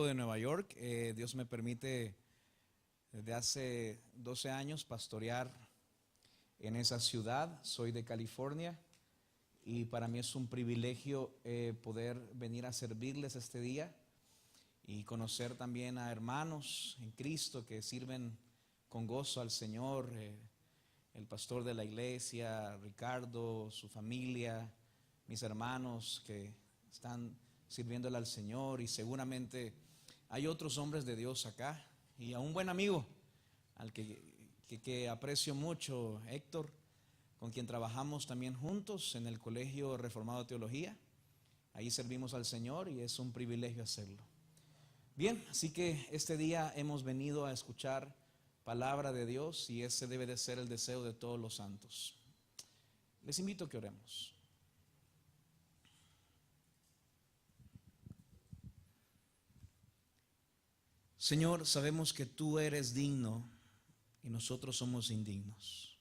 De Nueva York. Dios me permite desde hace 12 años pastorear en esa ciudad. Soy de California y para mí es un privilegio poder venir a servirles este día y conocer también a hermanos en Cristo que sirven con gozo al Señor. El pastor de la iglesia, Ricardo, su familia, mis hermanos que están sirviéndole al Señor, y seguramente hay otros hombres de Dios acá, y a un buen amigo al que aprecio mucho, Héctor, con quien trabajamos también juntos en el Colegio Reformado de Teología. Ahí servimos al Señor y es un privilegio hacerlo. Bien, así que este día hemos venido a escuchar palabra de Dios y ese debe de ser el deseo de todos los santos. Les invito a que oremos. Señor, sabemos que tú eres digno y nosotros somos indignos.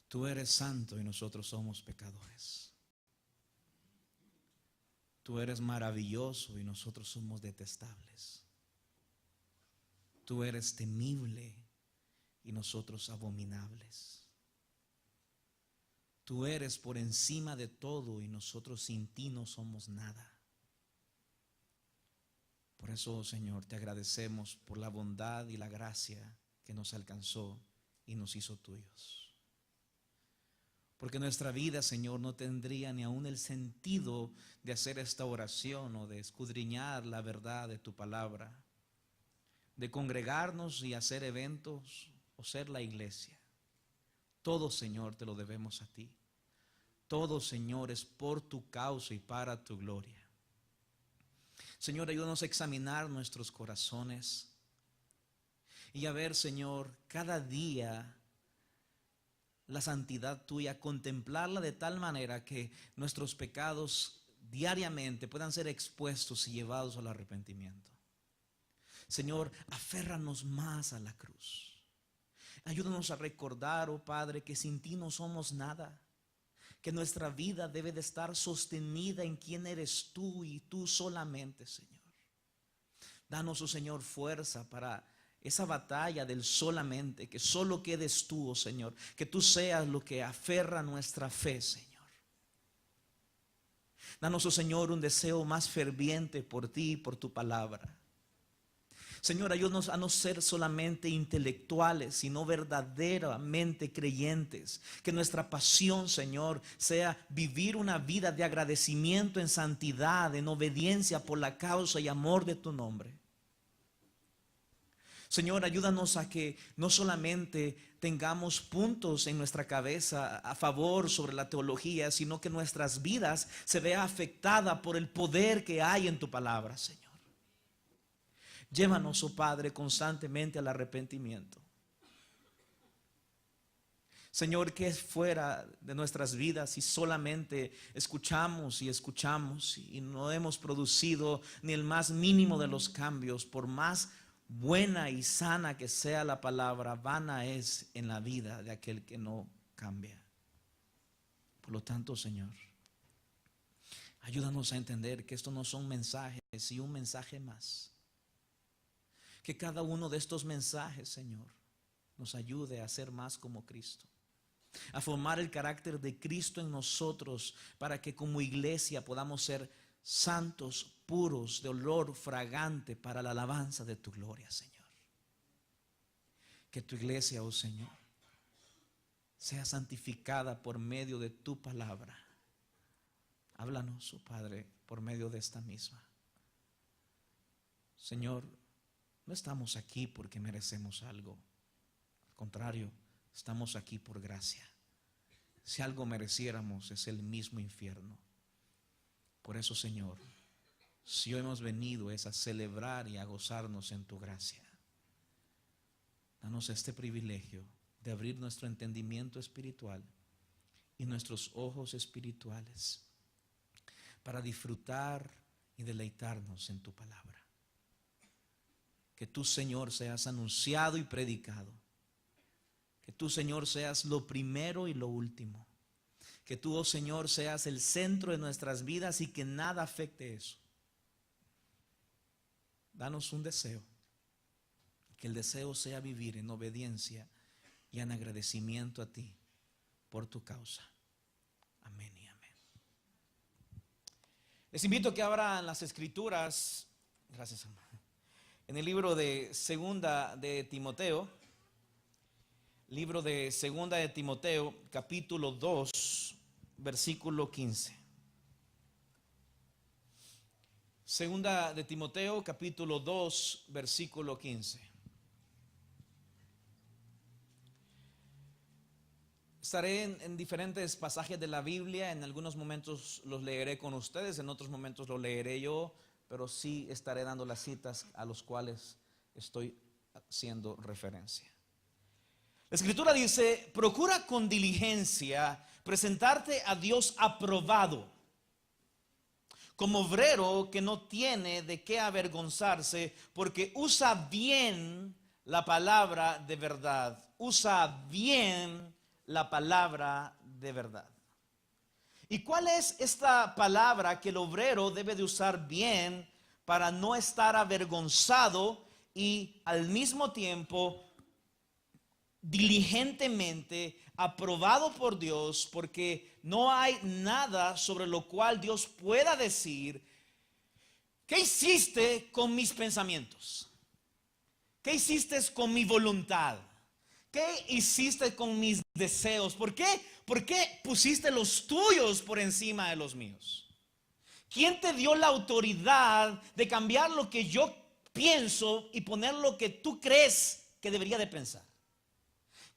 Tú eres santo y nosotros somos pecadores. Tú eres maravilloso y nosotros somos detestables. Tú eres temible y nosotros abominables. Tú eres por encima de todo y nosotros sin ti no somos nada. Por eso, Señor, te agradecemos por la bondad y la gracia que nos alcanzó y nos hizo tuyos. Porque nuestra vida, Señor, no tendría ni aún el sentido de hacer esta oración o de escudriñar la verdad de tu palabra, de congregarnos y hacer eventos o ser la iglesia. Todo, Señor, te lo debemos a ti. Todo, Señor, es por tu causa y para tu gloria. Señor, ayúdanos a examinar nuestros corazones y a ver, Señor, cada día la santidad tuya, contemplarla de tal manera que nuestros pecados diariamente puedan ser expuestos y llevados al arrepentimiento. Señor, aférranos más a la cruz. Ayúdanos a recordar, oh Padre, que sin ti no somos nada, que nuestra vida debe de estar sostenida en quién eres tú y tú solamente, Señor. Danos, oh Señor, fuerza para esa batalla del solamente, que solo quedes tú, oh Señor, que tú seas lo que aferra nuestra fe, Señor. Danos, oh Señor, un deseo más ferviente por ti y por tu palabra. Señor, ayúdanos a no ser solamente intelectuales, sino verdaderamente creyentes. Que nuestra pasión, Señor, sea vivir una vida de agradecimiento en santidad, en obediencia por la causa y amor de tu nombre. Señor, ayúdanos a que no solamente tengamos puntos en nuestra cabeza a favor sobre la teología, sino que nuestras vidas se vean afectadas por el poder que hay en tu palabra, Señor. Llévanos, oh Padre, constantemente al arrepentimiento. Señor, que es fuera de nuestras vidas si solamente escuchamos y no hemos producido ni el más mínimo de los cambios? Por más buena y sana que sea la palabra, vana es en la vida de aquel que no cambia. Por lo tanto, Señor, ayúdanos a entender que estos no son mensajes y un mensaje más. Que cada uno de estos mensajes, Señor, nos ayude a ser más como Cristo, a formar el carácter de Cristo en nosotros, para que como iglesia podamos ser santos, puros, de olor fragante para la alabanza de tu gloria, Señor. Que tu iglesia, oh Señor, sea santificada por medio de tu palabra. Háblanos, oh Padre, por medio de esta misma. Señor, no estamos aquí porque merecemos algo. Al contrario, estamos aquí por gracia. Si algo mereciéramos es el mismo infierno. Por eso, Señor, si hoy hemos venido es a celebrar y a gozarnos en tu gracia. Danos este privilegio de abrir nuestro entendimiento espiritual y nuestros ojos espirituales para disfrutar y deleitarnos en tu palabra. Que tú, Señor, seas anunciado y predicado. Que tú, Señor, seas lo primero y lo último. Que tú, oh Señor, seas el centro de nuestras vidas y que nada afecte eso. danos un deseo, que el deseo sea vivir en obediencia y en agradecimiento a ti por tu causa. Amén y amén. Les invito a que abran las escrituras, gracias hermano, en el libro de Segunda de Timoteo, capítulo 2, versículo 15. Segunda de Timoteo, capítulo 2, versículo 15. Estaré en diferentes pasajes de la Biblia. En algunos momentos los leeré con ustedes, en otros momentos los leeré yo, pero sí estaré dando las citas a los cuales estoy haciendo referencia. La Escritura dice: procura con diligencia presentarte a Dios aprobado, como obrero que no tiene de qué avergonzarse, porque usa bien la palabra de verdad. Usa bien la palabra de verdad. ¿Y cuál es esta palabra que el obrero debe de usar bien para no estar avergonzado y al mismo tiempo diligentemente aprobado por Dios? Porque no hay nada sobre lo cual Dios pueda decir: ¿qué hiciste con mis pensamientos? ¿Qué hiciste con mi voluntad? ¿Qué hiciste con mis deseos? ¿Por qué pusiste los tuyos por encima de los míos? ¿Quién te dio la autoridad de cambiar lo que yo pienso y poner lo que tú crees que debería de pensar?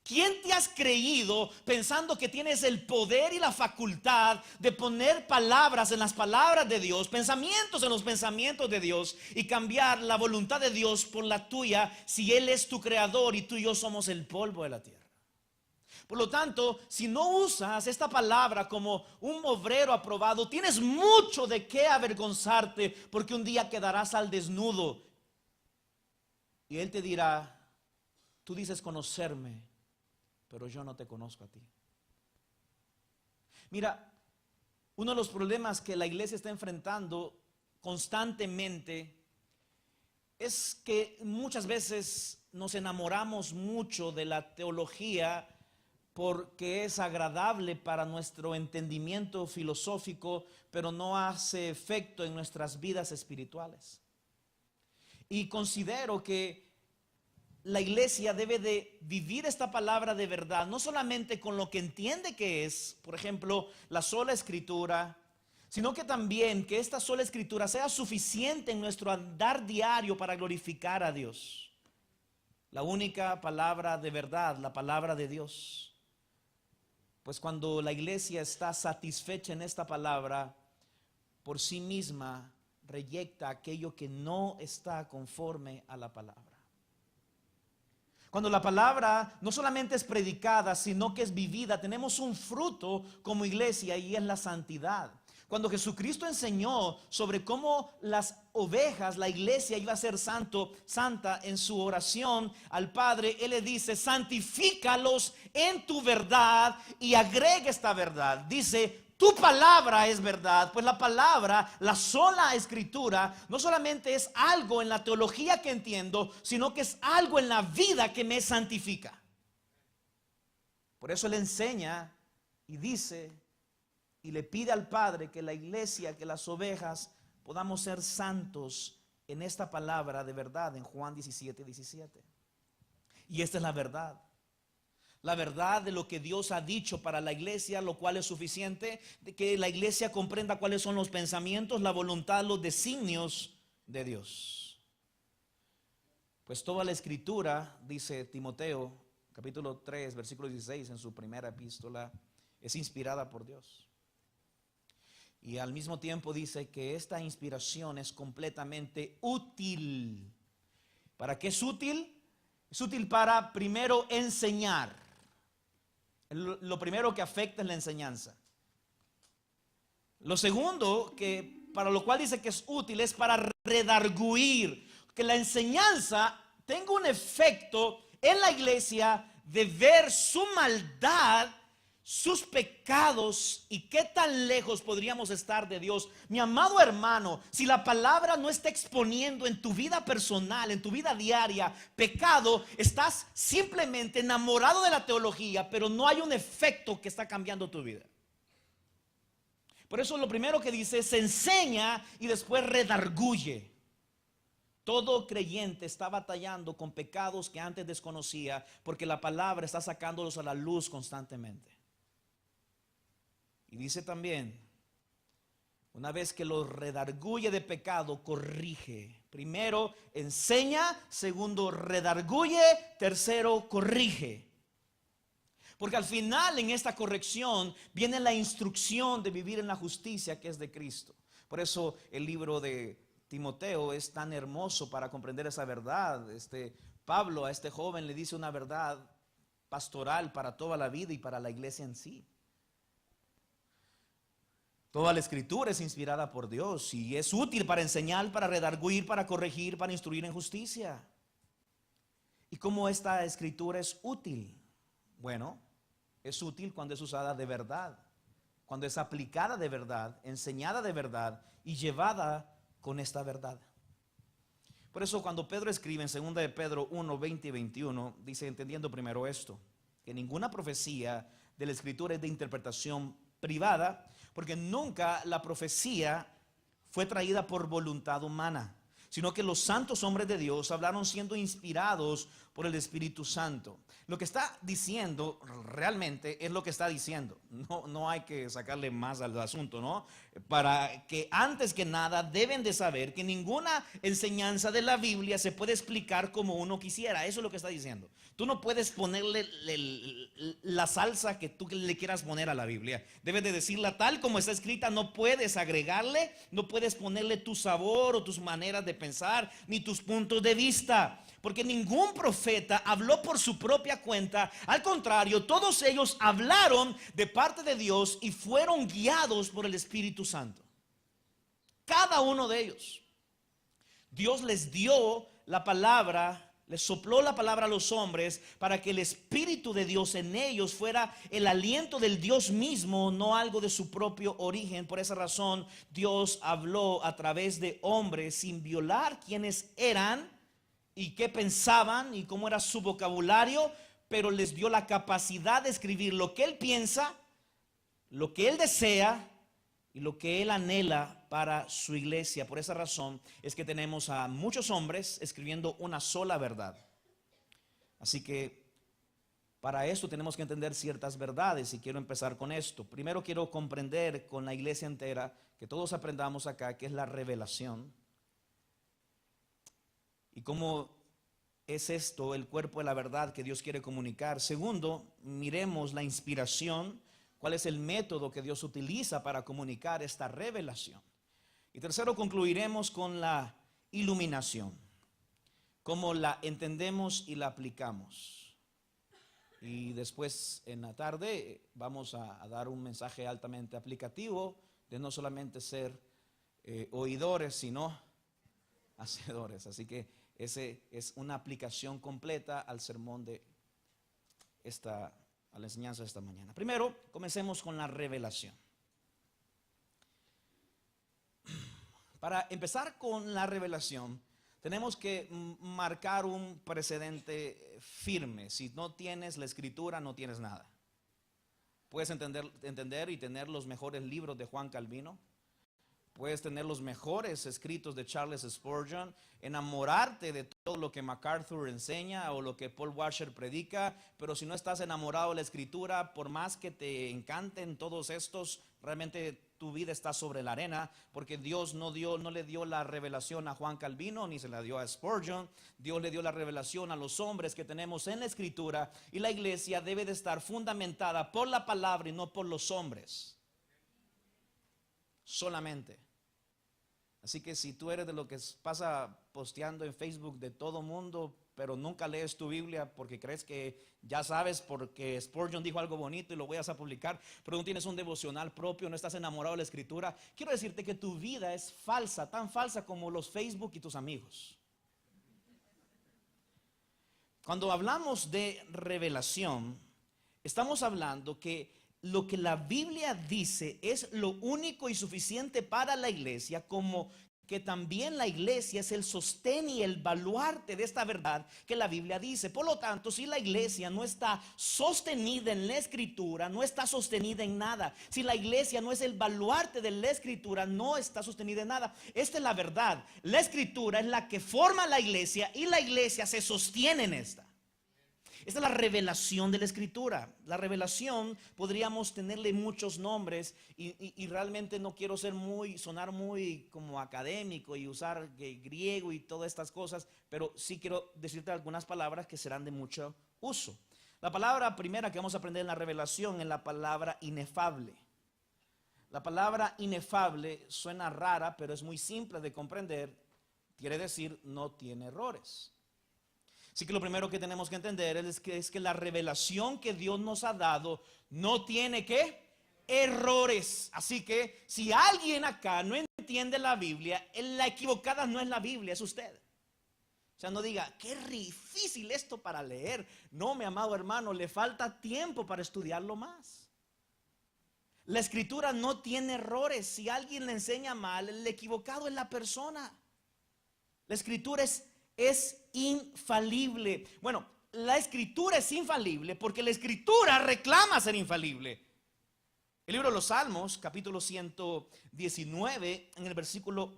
¿Quién te has creído pensando que tienes el poder y la facultad de poner palabras en las palabras de Dios, pensamientos en los pensamientos de Dios, y cambiar la voluntad de Dios por la tuya, si Él es tu creador y tú y yo somos el polvo de la tierra? Por lo tanto, si no usas esta palabra como un obrero aprobado, tienes mucho de qué avergonzarte, porque un día quedarás al desnudo y Él te dirá: tú dices conocerme, pero yo no te conozco a ti. Mira, uno de los problemas que la iglesia está enfrentando constantemente es que muchas veces nos enamoramos mucho de la teología porque es agradable para nuestro entendimiento filosófico, pero no hace efecto en nuestras vidas espirituales. Y considero que la iglesia debe de vivir esta palabra de verdad, no solamente con lo que entiende que es, por ejemplo, la sola escritura, sino que también que esta sola escritura sea suficiente en nuestro andar diario para glorificar a Dios. La única palabra de verdad, la palabra de Dios. Pues cuando la iglesia está satisfecha en esta palabra, por sí misma reyecta aquello que no está conforme a la palabra. Cuando la palabra no solamente es predicada, sino que es vivida, tenemos un fruto como iglesia, y es la santidad. Cuando Jesucristo enseñó sobre cómo las ovejas, la iglesia, iba a ser santa en su oración al Padre, Él le dice: santifícalos en tu verdad, y agrega esta verdad. Dice: tu palabra es verdad. Pues la palabra, la sola escritura, no solamente es algo en la teología que entiendo, sino que es algo en la vida que me santifica. Por eso Él enseña y dice y le pide al Padre que la iglesia, que las ovejas, podamos ser santos en esta palabra de verdad, en Juan 17:17. Y esta es la verdad. La verdad de lo que Dios ha dicho para la iglesia, lo cual es suficiente, de que la iglesia comprenda cuáles son los pensamientos, la voluntad, los designios de Dios. Pues toda la escritura, dice Timoteo, capítulo 3, versículo 16, en su primera epístola, es inspirada por Dios. Y al mismo tiempo dice que esta inspiración es completamente útil. ¿Para qué es útil? Es útil para, primero, enseñar. Lo primero que afecta es la enseñanza. Lo segundo, que para lo cual dice que es útil, es para redarguir. Que la enseñanza tenga un efecto en la iglesia de ver su maldad sus pecados y qué tan lejos podríamos estar de Dios. Mi amado hermano, si la palabra no está exponiendo en tu vida personal, en tu vida diaria, pecado, estás simplemente enamorado de la teología, pero no hay un efecto que está cambiando tu vida. Por eso lo primero que dice, se enseña y después redarguye. Todo creyente está batallando con pecados que antes desconocía, porque la palabra está sacándolos a la luz constantemente. Y dice también, una vez que los redarguye de pecado, corrige. Primero, enseña. Segundo, redarguye. Tercero, corrige. Porque al final en esta corrección viene la instrucción de vivir en la justicia que es de Cristo. Por eso el libro de Timoteo es tan hermoso para comprender esa verdad. Pablo a este joven le dice una verdad pastoral para toda la vida y para la iglesia en sí. Toda la escritura es inspirada por Dios y es útil para enseñar, para redarguir, para corregir, para instruir en justicia. ¿Y cómo esta escritura es útil? Bueno, es útil cuando es usada de verdad, cuando es aplicada de verdad, enseñada de verdad y llevada con esta verdad. Por eso cuando Pedro escribe en 2 de Pedro 1, 20 y 21, dice, entendiendo primero esto, que ninguna profecía de la escritura es de interpretación privada, porque nunca la profecía fue traída por voluntad humana, sino que los santos hombres de Dios hablaron siendo inspirados por el Espíritu Santo. Lo que está diciendo realmente es lo que está diciendo. No hay que sacarle más al asunto, ¿no? Para que antes que nada deben de saber que ninguna enseñanza de la Biblia se puede explicar como uno quisiera. Eso es lo que está diciendo. Tú no puedes ponerle la salsa que tú le quieras poner a la Biblia. Debes de decirla tal como está escrita. No puedes agregarle, no puedes ponerle tu sabor o tus maneras de pensar, ni tus puntos de vista. Porque ningún profeta habló por su propia cuenta. Al contrario, todos ellos hablaron de parte de Dios y fueron guiados por el Espíritu Santo. Cada uno de ellos. Dios les dio la palabra, les sopló la palabra a los hombres para que el Espíritu de Dios en ellos fuera el aliento del Dios mismo, no algo de su propio origen. Por esa razón, Dios habló a través de hombres sin violar quiénes eran y qué pensaban y cómo era su vocabulario, pero les dio la capacidad de escribir lo que Él piensa, lo que Él desea y lo que Él anhela para su iglesia. Por esa razón es que tenemos a muchos hombres escribiendo una sola verdad. Así que para esto tenemos que entender ciertas verdades y quiero empezar con esto. Primero quiero comprender con la iglesia entera, que todos aprendamos acá, que es la revelación. ¿Y cómo es esto el cuerpo de la verdad que Dios quiere comunicar? Segundo, miremos la inspiración, cuál es el método que Dios utiliza para comunicar esta revelación. Y tercero, concluiremos con la iluminación, cómo la entendemos y la aplicamos. Y después en la tarde vamos a dar un mensaje altamente aplicativo de no solamente ser oidores, sino hacedores. Así que ese es una aplicación completa al sermón a la enseñanza de esta mañana. Primero, comencemos con la revelación. Para empezar con la revelación, tenemos que marcar un precedente firme. Si no tienes la escritura, no tienes nada. Puedes entender y tener los mejores libros de Juan Calvino. Puedes tener los mejores escritos de Charles Spurgeon, enamorarte de todo lo que MacArthur enseña o lo que Paul Washer predica, pero si no estás enamorado de la escritura, por más que te encanten todos estos, realmente tu vida está sobre la arena, porque Dios no le dio la revelación a Juan Calvino, ni se la dio a Spurgeon. Dios le dio la revelación a los hombres que tenemos en la escritura, y la iglesia debe de estar fundamentada por la palabra y no por los hombres solamente. Así que si tú eres de lo que pasa posteando en Facebook de todo mundo, pero nunca lees tu Biblia porque crees que ya sabes porque Spurgeon dijo algo bonito y lo voy a publicar, pero no tienes un devocional propio, no estás enamorado de la escritura, quiero decirte que tu vida es falsa, tan falsa como los Facebook y tus amigos. Cuando hablamos de revelación, estamos hablando que lo que la Biblia dice es lo único y suficiente para la iglesia, como que también la iglesia es el sostén y el baluarte de esta verdad que la Biblia dice. Por lo tanto, si la iglesia no está sostenida en la escritura, no está sostenida en nada. Si la iglesia no es el baluarte de la escritura, no está sostenida en nada. Esta es la verdad. La escritura es la que forma la iglesia y la iglesia se sostiene en esta. Esta es la revelación de la escritura. La revelación podríamos tenerle muchos nombres y realmente no quiero sonar muy como académico y usar griego y todas estas cosas, pero sí quiero decirte algunas palabras que serán de mucho uso. La palabra primera que vamos a aprender en la revelación es la palabra inefable. La palabra inefable suena rara, pero es muy simple de comprender. Quiere decir no tiene errores. Así que lo primero que tenemos que entender es que la revelación que Dios nos ha dado no tiene ¿qué? Errores. Así que si alguien acá no entiende la Biblia, la equivocada no es la Biblia, es usted. O sea, no diga, qué difícil esto para leer. No, mi amado hermano, le falta tiempo para estudiarlo más. La escritura no tiene errores. Si alguien le enseña mal, el equivocado es la persona. La escritura es infalible. Bueno, la escritura es infalible porque la escritura reclama ser infalible. El libro de los Salmos, capítulo 119, en el versículo,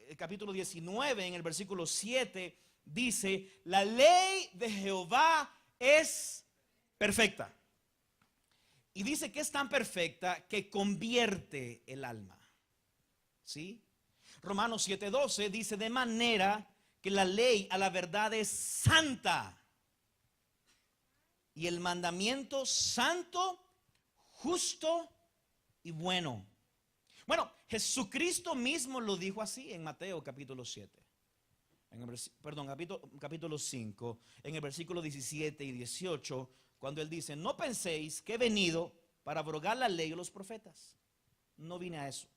el capítulo 19, en el versículo 7, dice: la ley de Jehová es perfecta. Y dice que es tan perfecta que convierte el alma. ¿Sí? Romanos 7:12 dice: de manera que la ley a la verdad es santa, y el mandamiento santo, justo y bueno. Bueno, Jesucristo mismo lo dijo así en Mateo capítulo 7. Capítulo 5, en el versículo 17 y 18, cuando él dice: no penséis que he venido para abrogar la ley o los profetas. No vine a eso.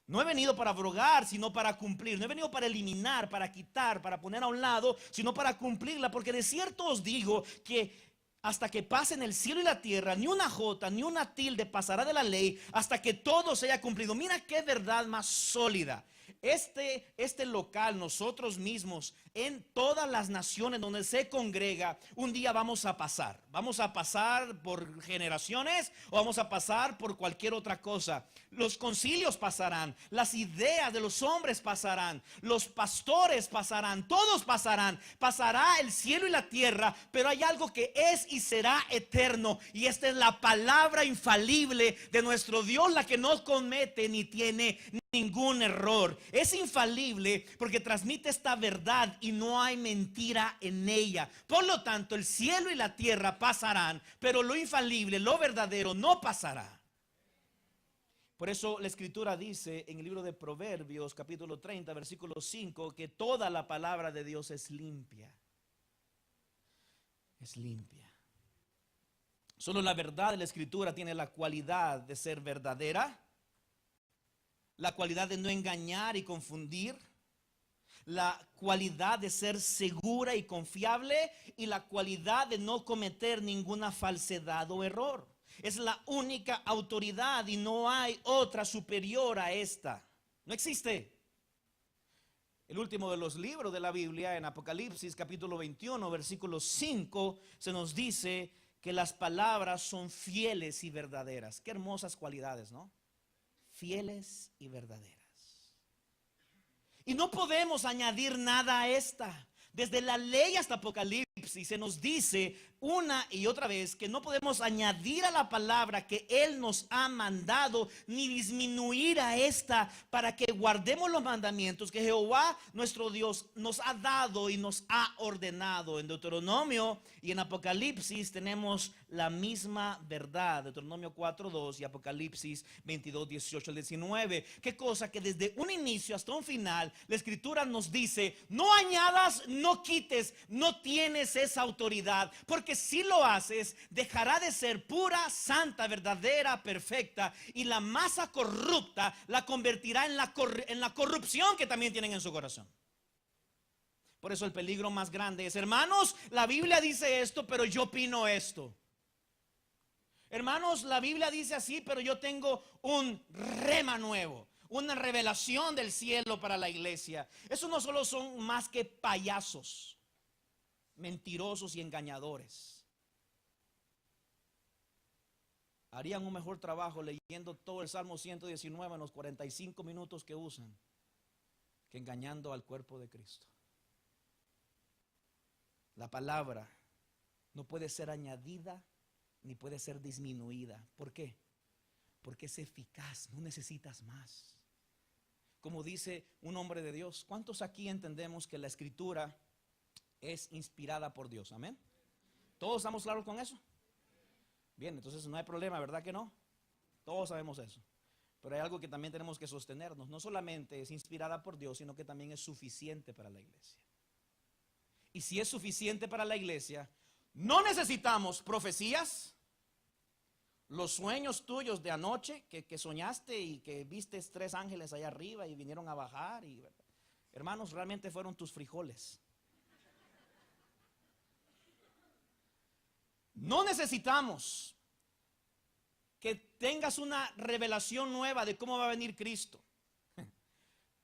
No he venido para abrogar, sino para cumplir. No he venido para eliminar, para quitar, para poner a un lado, sino para cumplirla. Porque de cierto os digo que hasta que pasen el cielo y la tierra, ni una jota, ni una tilde pasará de la ley, hasta que todo se haya cumplido. Mira qué verdad más sólida. Este local, nosotros mismos, en todas las naciones donde se congrega, un día vamos a pasar. Vamos a pasar por generaciones o vamos a pasar por cualquier otra cosa. Los concilios pasarán, las ideas de los hombres pasarán, los pastores pasarán, todos pasarán. Pasará el cielo y la tierra, pero hay algo que es y será eterno, y esta es la palabra infalible de nuestro Dios, la que no comete ni tiene ningún error. Es infalible porque transmite esta verdad y no hay mentira en ella. Por lo tanto, el cielo y la tierra pasarán, pero lo infalible, lo verdadero, no pasará. Por eso la escritura dice en el libro de Proverbios capítulo 30 versículo 5 que toda la palabra de Dios es limpia. Es limpia. Solo la verdad de la escritura tiene la cualidad de ser verdadera, la cualidad de no engañar y confundir, la cualidad de ser segura y confiable, y la cualidad de no cometer ninguna falsedad o error. Es la única autoridad y no hay otra superior a esta. No existe. El último de los libros de la Biblia, en Apocalipsis capítulo 21 versículo 5, se nos dice que las palabras son fieles y verdaderas. Qué hermosas cualidades, ¿no? Fieles y verdaderas. Y no podemos añadir nada a esta. Desde la ley hasta Apocalipsis se nos dice una y otra vez que no podemos añadir a la palabra que Él nos ha mandado, ni disminuir a esta, para que guardemos los mandamientos que Jehová nuestro Dios nos ha dado y nos ha ordenado. En Deuteronomio y en Apocalipsis tenemos la misma verdad. Deuteronomio 4:2 y Apocalipsis 22:18 al 19. Qué cosa que desde un inicio hasta un final la escritura nos dice: no añadas, no quites, no tienes esa autoridad, porque si lo haces dejará de ser pura, santa, verdadera, perfecta, y la masa corrupta la convertirá en la corrupción que también tienen en su corazón. Por eso el peligro más grande es: hermanos, la Biblia dice esto, pero yo opino esto. Hermanos, la Biblia dice así, pero yo tengo un rema nuevo, una revelación del cielo para la iglesia. Eso no solo son más que payasos, mentirosos y engañadores. Harían un mejor trabajo leyendo todo el Salmo 119 en los 45 minutos que usan, que engañando al cuerpo de Cristo. La palabra no puede ser añadida ni puede ser disminuida. ¿Por qué? Porque es eficaz, no necesitas más. Como dice un hombre de Dios, ¿cuántos aquí entendemos que la escritura es inspirada por Dios? Amén. ¿Todos estamos claros con eso? Bien, entonces no hay problema, ¿verdad que no? Todos sabemos eso. Pero hay algo que también tenemos que sostenernos. No solamente es inspirada por Dios, sino que también es suficiente para la iglesia. Y si es suficiente para la iglesia, no necesitamos profecías. Los sueños tuyos de anoche que soñaste y que viste 3 ángeles allá arriba y vinieron a bajar. Hermanos, realmente fueron tus frijoles. No necesitamos que tengas una revelación nueva de cómo va a venir Cristo.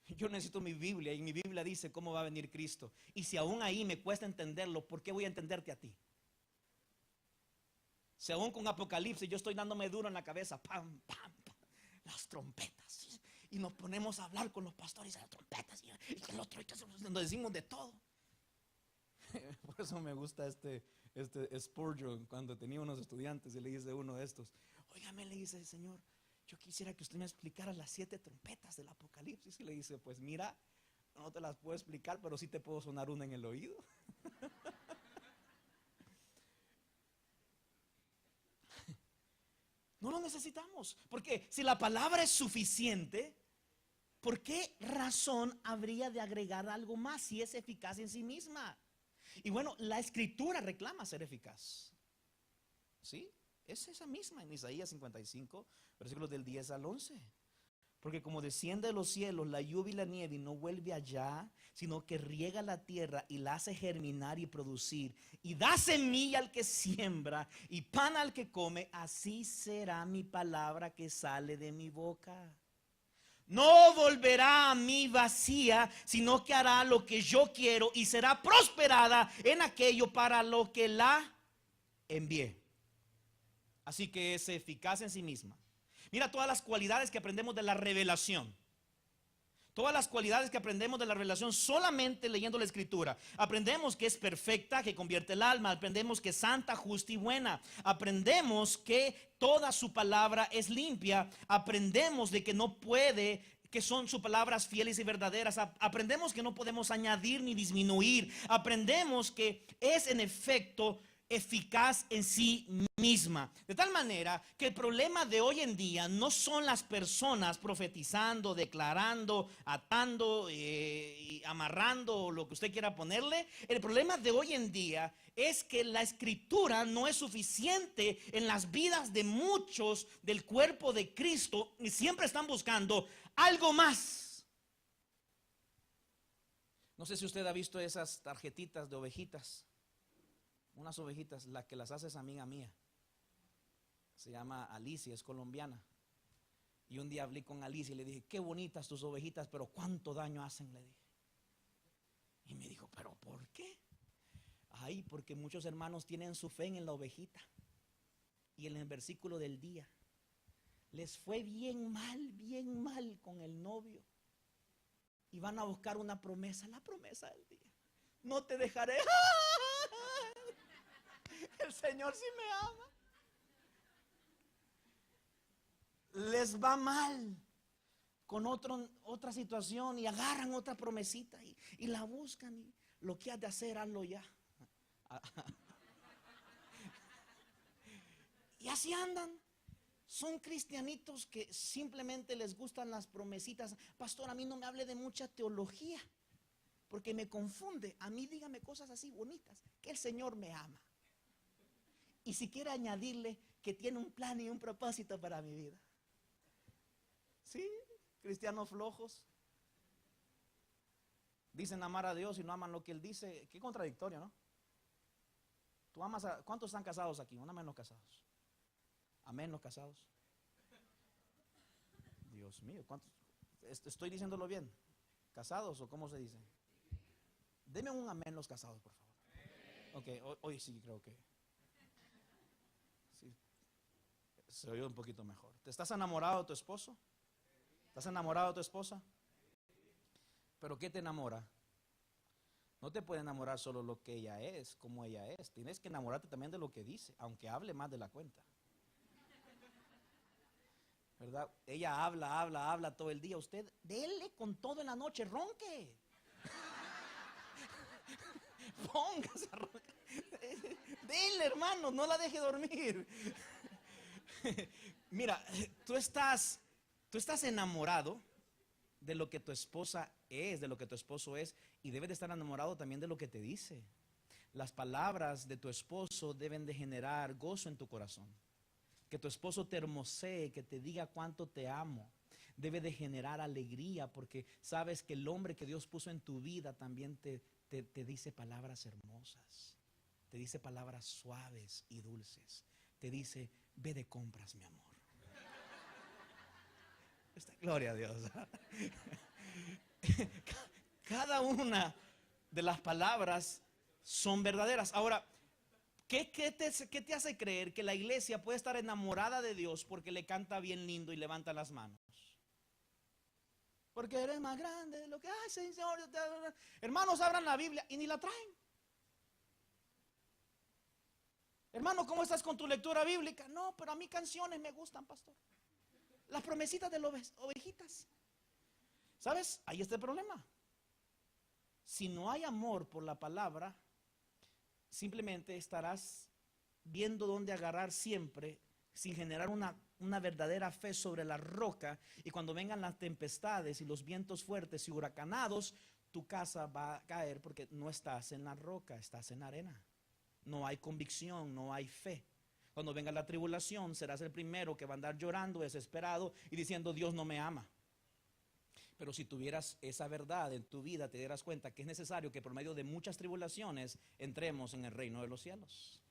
Yo necesito mi Biblia y mi Biblia dice cómo va a venir Cristo. Y si aún ahí me cuesta entenderlo, ¿por qué voy a entenderte a ti? Si aún con Apocalipsis yo estoy dándome duro en la cabeza, pam, pam, pam, las trompetas. Y nos ponemos a hablar con los pastores de las trompetas y el otro, nos decimos de todo. Por eso me gusta este Spurgeon, cuando tenía unos estudiantes y le dice uno de estos, óigame, le dice el Señor, yo quisiera que usted me explicara las 7 trompetas del Apocalipsis. Y le dice, pues mira, no te las puedo explicar, pero sí te puedo sonar una en el oído. No lo necesitamos, porque si la palabra es suficiente, ¿por qué razón habría de agregar algo más si es eficaz en sí misma? Y bueno, la escritura reclama ser eficaz. ¿Sí? Es esa misma en Isaías 55, versículos del 10 al 11. Porque como desciende de los cielos la lluvia y la nieve y no vuelve allá, sino que riega la tierra y la hace germinar y producir, y da semilla al que siembra y pan al que come, así será mi palabra que sale de mi boca. No volverá a mí vacía, sino que hará lo que yo quiero y será prosperada en aquello para lo que la envié. Así que es eficaz en sí misma. Mira todas las cualidades que aprendemos de la revelación. Todas las cualidades que aprendemos de la revelación solamente leyendo la escritura. Aprendemos que es perfecta, que convierte el alma. Aprendemos que es santa, justa y buena. Aprendemos que toda su palabra es limpia. Aprendemos de que no puede, que son sus palabras fieles y verdaderas. Aprendemos que no podemos añadir ni disminuir. Aprendemos que es en efecto eficaz en sí misma. De tal manera que el problema de hoy en día no son las personas profetizando, declarando, atando y amarrando, lo que usted quiera ponerle. El problema de hoy en día es que la escritura no es suficiente en las vidas de muchos del cuerpo de Cristo y siempre están buscando algo más. No sé si usted ha visto esas tarjetitas de ovejitas. Unas ovejitas, la que las hace es amiga mía. Se llama Alicia, es colombiana. Y un día hablé con Alicia y le dije, qué bonitas tus ovejitas, pero cuánto daño hacen, le dije. Y me dijo, ¿pero por qué? Ay, porque muchos hermanos tienen su fe en la ovejita. Y en el versículo del día, les fue bien mal con el novio. Y van a buscar una promesa, la promesa del día. No te dejaré. El Señor sí me ama. Les va mal con otra situación y agarran otra promesita y la buscan y lo que has de hacer, hazlo ya. Y así andan. Son cristianitos que simplemente les gustan las promesitas. Pastor, a mí no me hable de mucha teología porque me confunde. A mí dígame cosas así bonitas, que el Señor me ama. Y si quiere añadirle que tiene un plan y un propósito para mi vida. Sí, cristianos flojos. Dicen amar a Dios y no aman lo que Él dice. Qué contradictorio, ¿no? ¿Tú amas a, ¿cuántos están casados aquí? Una menos casados. Amén, los casados. Dios mío, ¿cuántos? Estoy diciéndolo bien. ¿Casados o cómo se dice? Deme un amén los casados, por favor. Ok, hoy sí creo que sí, se oye un poquito mejor. ¿Te estás enamorado de tu esposo? ¿Estás enamorado de tu esposa? ¿Pero qué te enamora? No te puede enamorar solo lo que ella es, como ella es. Tienes que enamorarte también de lo que dice, aunque hable más de la cuenta. ¿Verdad? Ella habla todo el día. Usted, dele con todo en la noche, ronque. Póngase a roncar. Dele, hermano, no la deje dormir. Mira, tú estás enamorado de lo que tu esposa es, de lo que tu esposo es, y debes de estar enamorado también de lo que te dice. Las palabras de tu esposo deben de generar gozo en tu corazón. Que tu esposo te hermosee, que te diga cuánto te amo, debe de generar alegría, porque sabes que el hombre que Dios puso en tu vida también te dice palabras hermosas, te dice palabras suaves y dulces, te dice, ve de compras, mi amor. Gloria a Dios. Cada una de las palabras son verdaderas. Ahora, ¿qué te hace creer que la iglesia puede estar enamorada de Dios porque le canta bien lindo y levanta las manos? Porque eres más grande de lo que hay, Señor. Hermanos, abran la Biblia y ni la traen. Hermano, ¿cómo estás con tu lectura bíblica? No, pero a mí canciones me gustan, pastor. Las promesitas de las ovejitas. ¿Sabes? Ahí está el problema. Si no hay amor por la palabra, simplemente estarás viendo dónde agarrar siempre, sin generar una verdadera fe sobre la roca. Y cuando vengan las tempestades y los vientos fuertes y huracanados, tu casa va a caer porque no estás en la roca, estás en arena. No hay convicción, no hay fe. Cuando venga la tribulación, serás el primero que va a andar llorando, desesperado y diciendo, Dios no me ama. Pero si tuvieras esa verdad en tu vida, te darás cuenta que es necesario que por medio de muchas tribulaciones entremos en el reino de los cielos.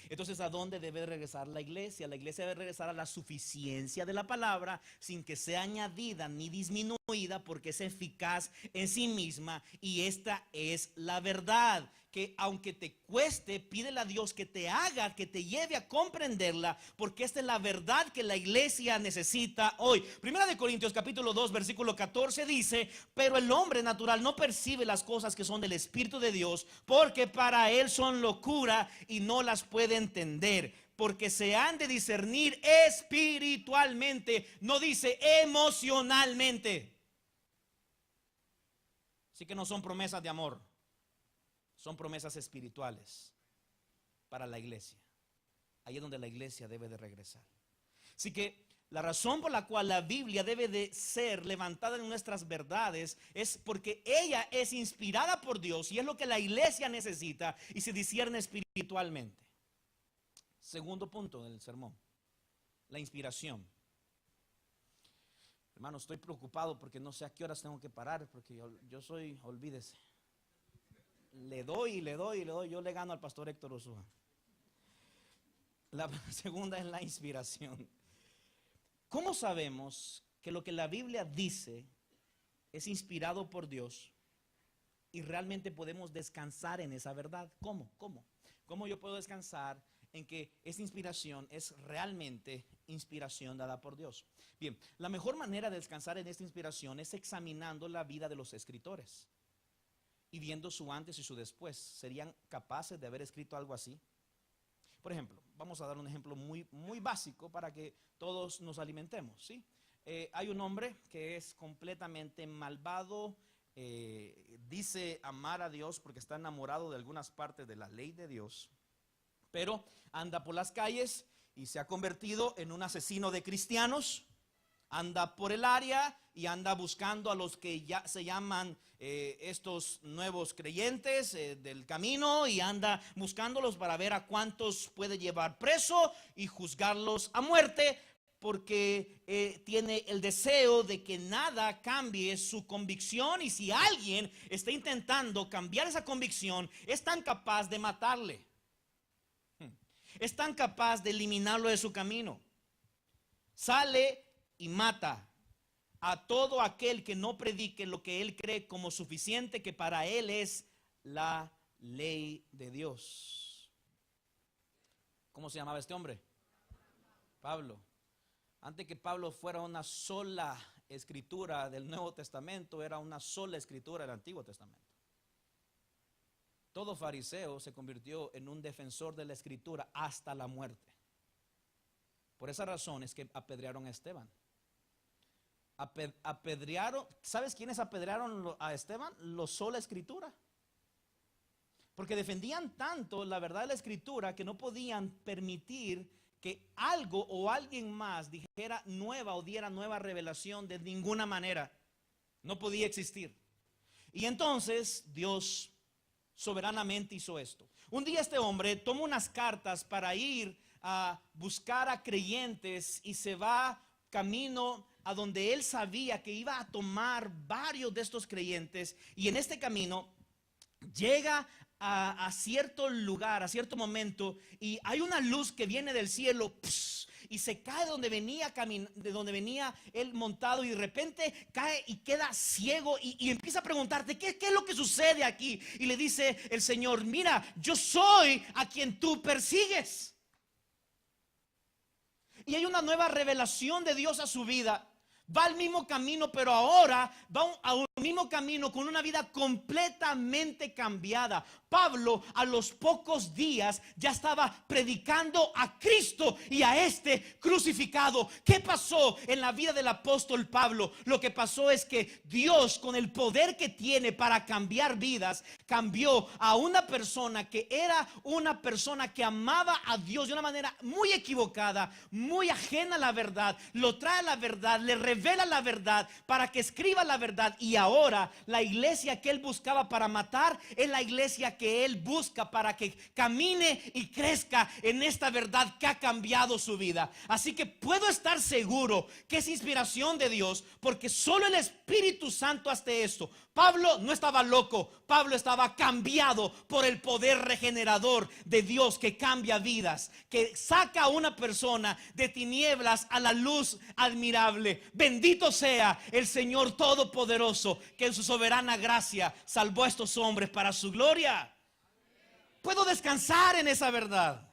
Entonces, ¿a dónde debe regresar la iglesia? La iglesia debe regresar a la suficiencia de la palabra, sin que sea añadida ni disminuida, porque es eficaz en sí misma. Y esta es la verdad, que aunque te cueste, pídele a Dios que te haga, que te lleve a comprenderla, porque esta es la verdad que la iglesia necesita hoy. Primera de Corintios capítulo 2 versículo 14 dice, pero el hombre natural no percibe las cosas que son del Espíritu de Dios, porque para él son locura y no las puede entender, porque se han de discernir espiritualmente, no dice emocionalmente. Así que no son promesas de amor, son promesas espirituales para la iglesia. Ahí es donde la iglesia debe de regresar. Así que la razón por la cual la Biblia debe de ser levantada en nuestras verdades es porque ella es inspirada por Dios y es lo que la iglesia necesita y se discierne espiritualmente. Segundo punto del sermón, la inspiración. Hermano, estoy preocupado porque no sé a qué horas tengo que parar, porque yo soy, olvídese. Le doy, yo le gano al pastor Héctor Osúa. La segunda es la inspiración. ¿Cómo sabemos que lo que la Biblia dice es inspirado por Dios y realmente podemos descansar en esa verdad? ¿Cómo yo puedo descansar en que esa inspiración es realmente inspiración dada por Dios? Bien, la mejor manera de descansar en esta inspiración es examinando la vida de los escritores y viendo su antes y su después. ¿Serían capaces de haber escrito algo así? Por ejemplo, vamos a dar un ejemplo muy, muy básico para que todos nos alimentemos, ¿sí? Hay un hombre que es completamente malvado, dice amar a Dios porque está enamorado de algunas partes de la ley de Dios, pero anda por las calles y se ha convertido en un asesino de cristianos. Anda por el área y anda buscando a los que ya se llaman estos nuevos creyentes del camino, y anda buscándolos para ver a cuántos puede llevar preso y juzgarlos a muerte, porque tiene el deseo de que nada cambie su convicción, y si alguien está intentando cambiar esa convicción, es tan capaz de matarle, es tan capaz de eliminarlo de su camino. sale y mata a todo aquel que no predique lo que él cree como suficiente, que para él es la ley de Dios. ¿Cómo se llamaba este hombre? Pablo. Antes que Pablo fuera una sola escritura del Nuevo Testamento, era una sola escritura del Antiguo Testamento. Todo fariseo se convirtió en un defensor de la escritura hasta la muerte. Por esa razón es que apedrearon a Esteban. Apedrearon, ¿sabes quiénes apedrearon a Esteban? Los sola escritura. Porque defendían tanto la verdad de la escritura que no podían permitir que algo o alguien más dijera nueva o diera nueva revelación de ninguna manera. No podía existir. Y entonces Dios soberanamente hizo esto. Un día este hombre toma unas cartas para ir a buscar a creyentes y se va camino a donde él sabía que iba a tomar varios de estos creyentes, y en este camino llega a cierto lugar, a cierto momento, y hay una luz que viene del cielo y se cae de donde venía él montado, y de repente cae y queda ciego y empieza a preguntarte ¿qué es lo que sucede aquí? Y le dice el Señor: mira, yo soy a quien tú persigues. Y hay una nueva revelación de Dios a su vida. Va al mismo camino, pero ahora va a un mismo camino con una vida completamente cambiada. Pablo a los pocos días ya estaba predicando a Cristo y a este crucificado. ¿Qué pasó en la vida del apóstol Pablo? Lo que pasó es que Dios, con el poder que tiene para cambiar vidas, cambió a una persona que era una persona que amaba a Dios de una manera muy equivocada, muy ajena a la verdad. Lo trae a la verdad, le revela la verdad para que escriba la verdad, y ahora la iglesia que él buscaba para matar es la iglesia que él busca para que camine y crezca en esta verdad que ha cambiado su vida. Así que puedo estar seguro que es inspiración de Dios, porque solo el Espíritu Santo hace esto. Pablo no estaba loco, Pablo estaba cambiado por el poder regenerador de Dios que cambia vidas, que saca a una persona de tinieblas a la luz admirable. Bendito sea el Señor Todopoderoso, que en su soberana gracia salvó a estos hombres para su gloria. Puedo descansar en esa verdad.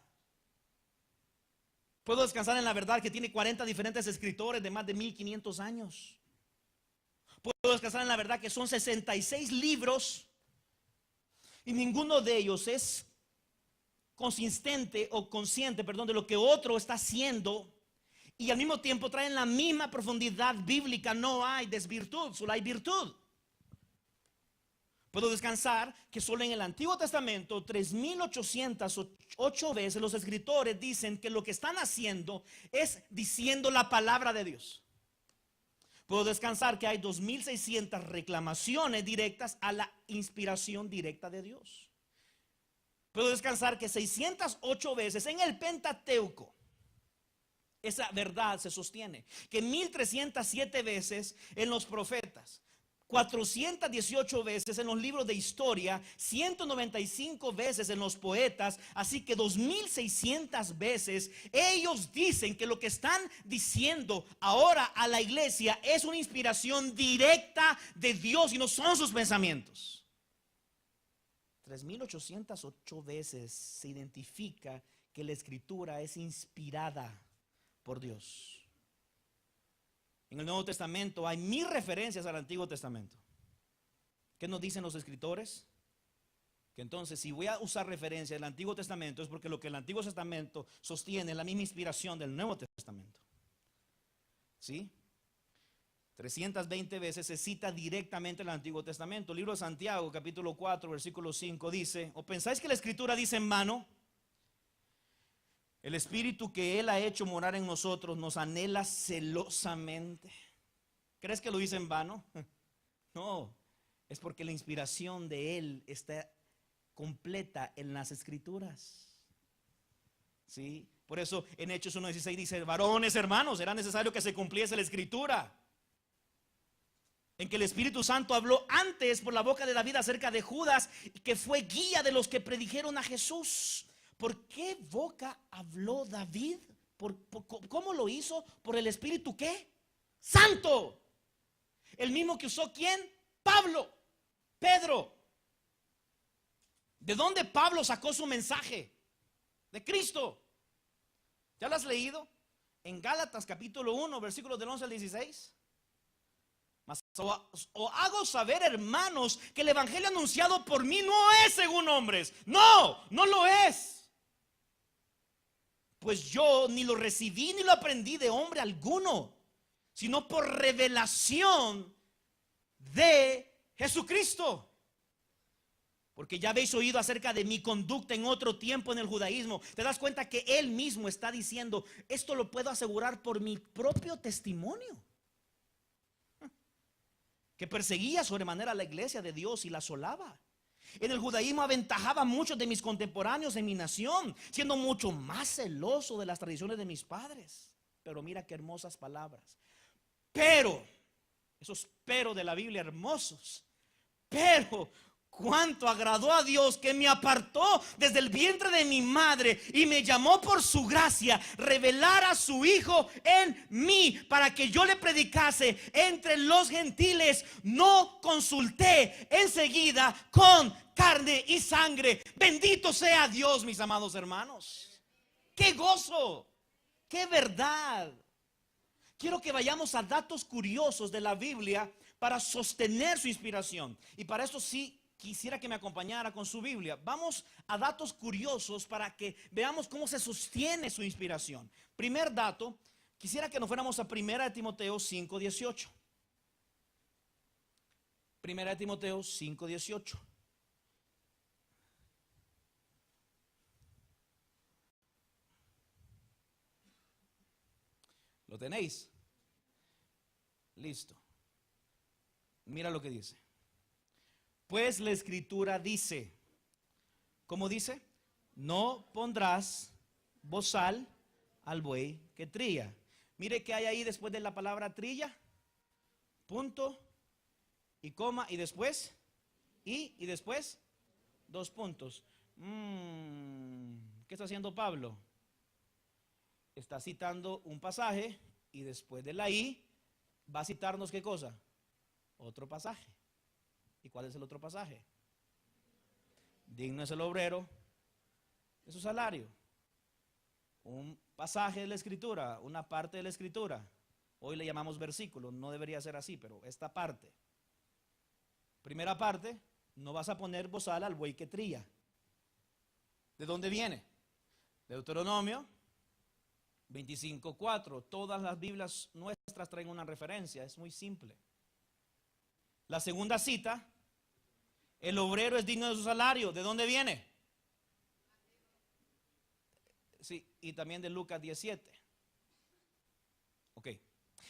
Puedo descansar en la verdad que tiene 40 diferentes escritores de más de 1500 años. Puedo descansar en la verdad que son 66 libros y ninguno de ellos es consciente de lo que otro está haciendo, y al mismo tiempo traen la misma profundidad bíblica. No hay desvirtud, solo hay virtud. Puedo descansar que solo en el Antiguo Testamento 3808 veces los escritores dicen que lo que están haciendo es diciendo la palabra de Dios. Puedo descansar que hay 2600 reclamaciones directas a la inspiración directa de Dios. Puedo descansar que 608 veces en el Pentateuco esa verdad se sostiene, que 1307 veces en los profetas, 418 veces en los libros de historia, 195 veces en los poetas. Así que 2600 veces ellos dicen que lo que están diciendo ahora a la iglesia es una inspiración directa de Dios y no son sus pensamientos. 3808 veces se identifica que la escritura es inspirada por Dios. En el Nuevo Testamento hay 1000 referencias al Antiguo Testamento. ¿Qué nos dicen los escritores? Que entonces, si voy a usar referencia del Antiguo Testamento, es porque lo que el Antiguo Testamento sostiene es la misma inspiración del Nuevo Testamento. ¿Sí? 320 veces se cita directamente el Antiguo Testamento. El libro de Santiago, capítulo 4, versículo 5 dice: ¿o pensáis que la escritura dice en vano? El Espíritu que Él ha hecho morar en nosotros nos anhela celosamente. ¿Crees que lo dice en vano? No, es porque la inspiración de Él está completa en las Escrituras. ¿Sí? Por eso en Hechos 1:16 dice: varones, hermanos, era necesario que se cumpliese la Escritura, en que el Espíritu Santo habló antes por la boca de David acerca de Judas, que fue guía de los que predijeron a Jesús. ¿Por qué boca habló David? ¿Cómo lo hizo? Por el Espíritu, ¿qué? Santo. El mismo que usó, ¿quién? Pablo, Pedro. ¿De dónde Pablo sacó su mensaje? De Cristo. ¿Ya lo has leído? En Gálatas capítulo 1, versículos del 11 al 16. Mas os hago saber, hermanos, que el evangelio anunciado por mí no es según hombres. No, no lo es. Pues yo ni lo recibí ni lo aprendí de hombre alguno, sino por revelación de Jesucristo. Porque ya habéis oído acerca de mi conducta en otro tiempo en el judaísmo. Te das cuenta que él mismo está diciendo, esto lo puedo asegurar por mi propio testimonio, que perseguía sobremanera a la iglesia de Dios y la asolaba. En el judaísmo aventajaba a muchos de mis contemporáneos en mi nación, siendo mucho más celoso de las tradiciones de mis padres. Pero mira qué hermosas palabras. Pero, esos pero de la Biblia hermosos. Pero cuánto agradó a Dios, que me apartó desde el vientre de mi madre y me llamó por su gracia, revelar a su Hijo en mí para que yo le predicase entre los gentiles. No consulté enseguida con carne y sangre. Bendito sea Dios, mis amados hermanos. ¡Qué gozo! ¡Qué verdad! Quiero que vayamos a datos curiosos de la Biblia para sostener su inspiración. Y para esto sí quisiera que me acompañara con su Biblia. Vamos a datos curiosos para que veamos cómo se sostiene su inspiración. Primer dato, quisiera que nos fuéramos a 1 Timoteo 5:18. 1 Timoteo 5:18. ¿Lo tenéis? Listo. Mira lo que dice. Pues la escritura dice, ¿cómo dice? No pondrás bozal al buey que trilla. Mire que hay ahí después de la palabra trilla, punto y coma, y después y después 2 puntos. ¿Qué está haciendo Pablo? Está citando un pasaje y después de la i va a citarnos ¿qué cosa? Otro pasaje. ¿Y cuál es el otro pasaje? Digno es el obrero de su salario. Un pasaje de la escritura, una parte de la escritura. Hoy le llamamos versículo, no debería ser así, pero esta parte. Primera parte, no vas a poner bozal al buey que trilla. ¿De dónde viene? Deuteronomio 25:4. Todas las Biblias nuestras traen una referencia, es muy simple. La segunda cita, el obrero es digno de su salario. ¿De dónde viene? Sí, y también de Lucas 17. Ok,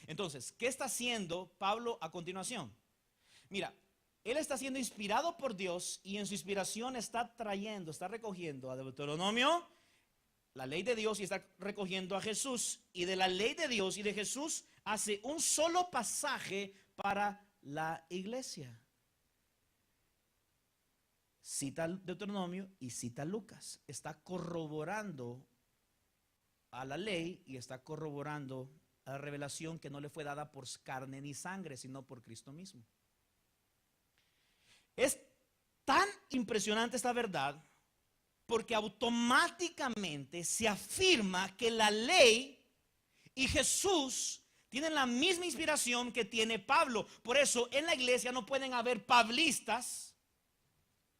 entonces, ¿qué está haciendo Pablo a continuación? Mira, él está siendo inspirado por Dios y en su inspiración está recogiendo a Deuteronomio, la ley de Dios, y está recogiendo a Jesús. Y de la ley de Dios y de Jesús hace un solo pasaje para la iglesia. Cita Deuteronomio y cita Lucas. Está corroborando a la ley y está corroborando a la revelación que no le fue dada por carne ni sangre, sino por Cristo mismo. Es tan impresionante esta verdad porque automáticamente se afirma que la ley y Jesús tienen la misma inspiración que tiene Pablo. Por eso en la iglesia no pueden haber pablistas.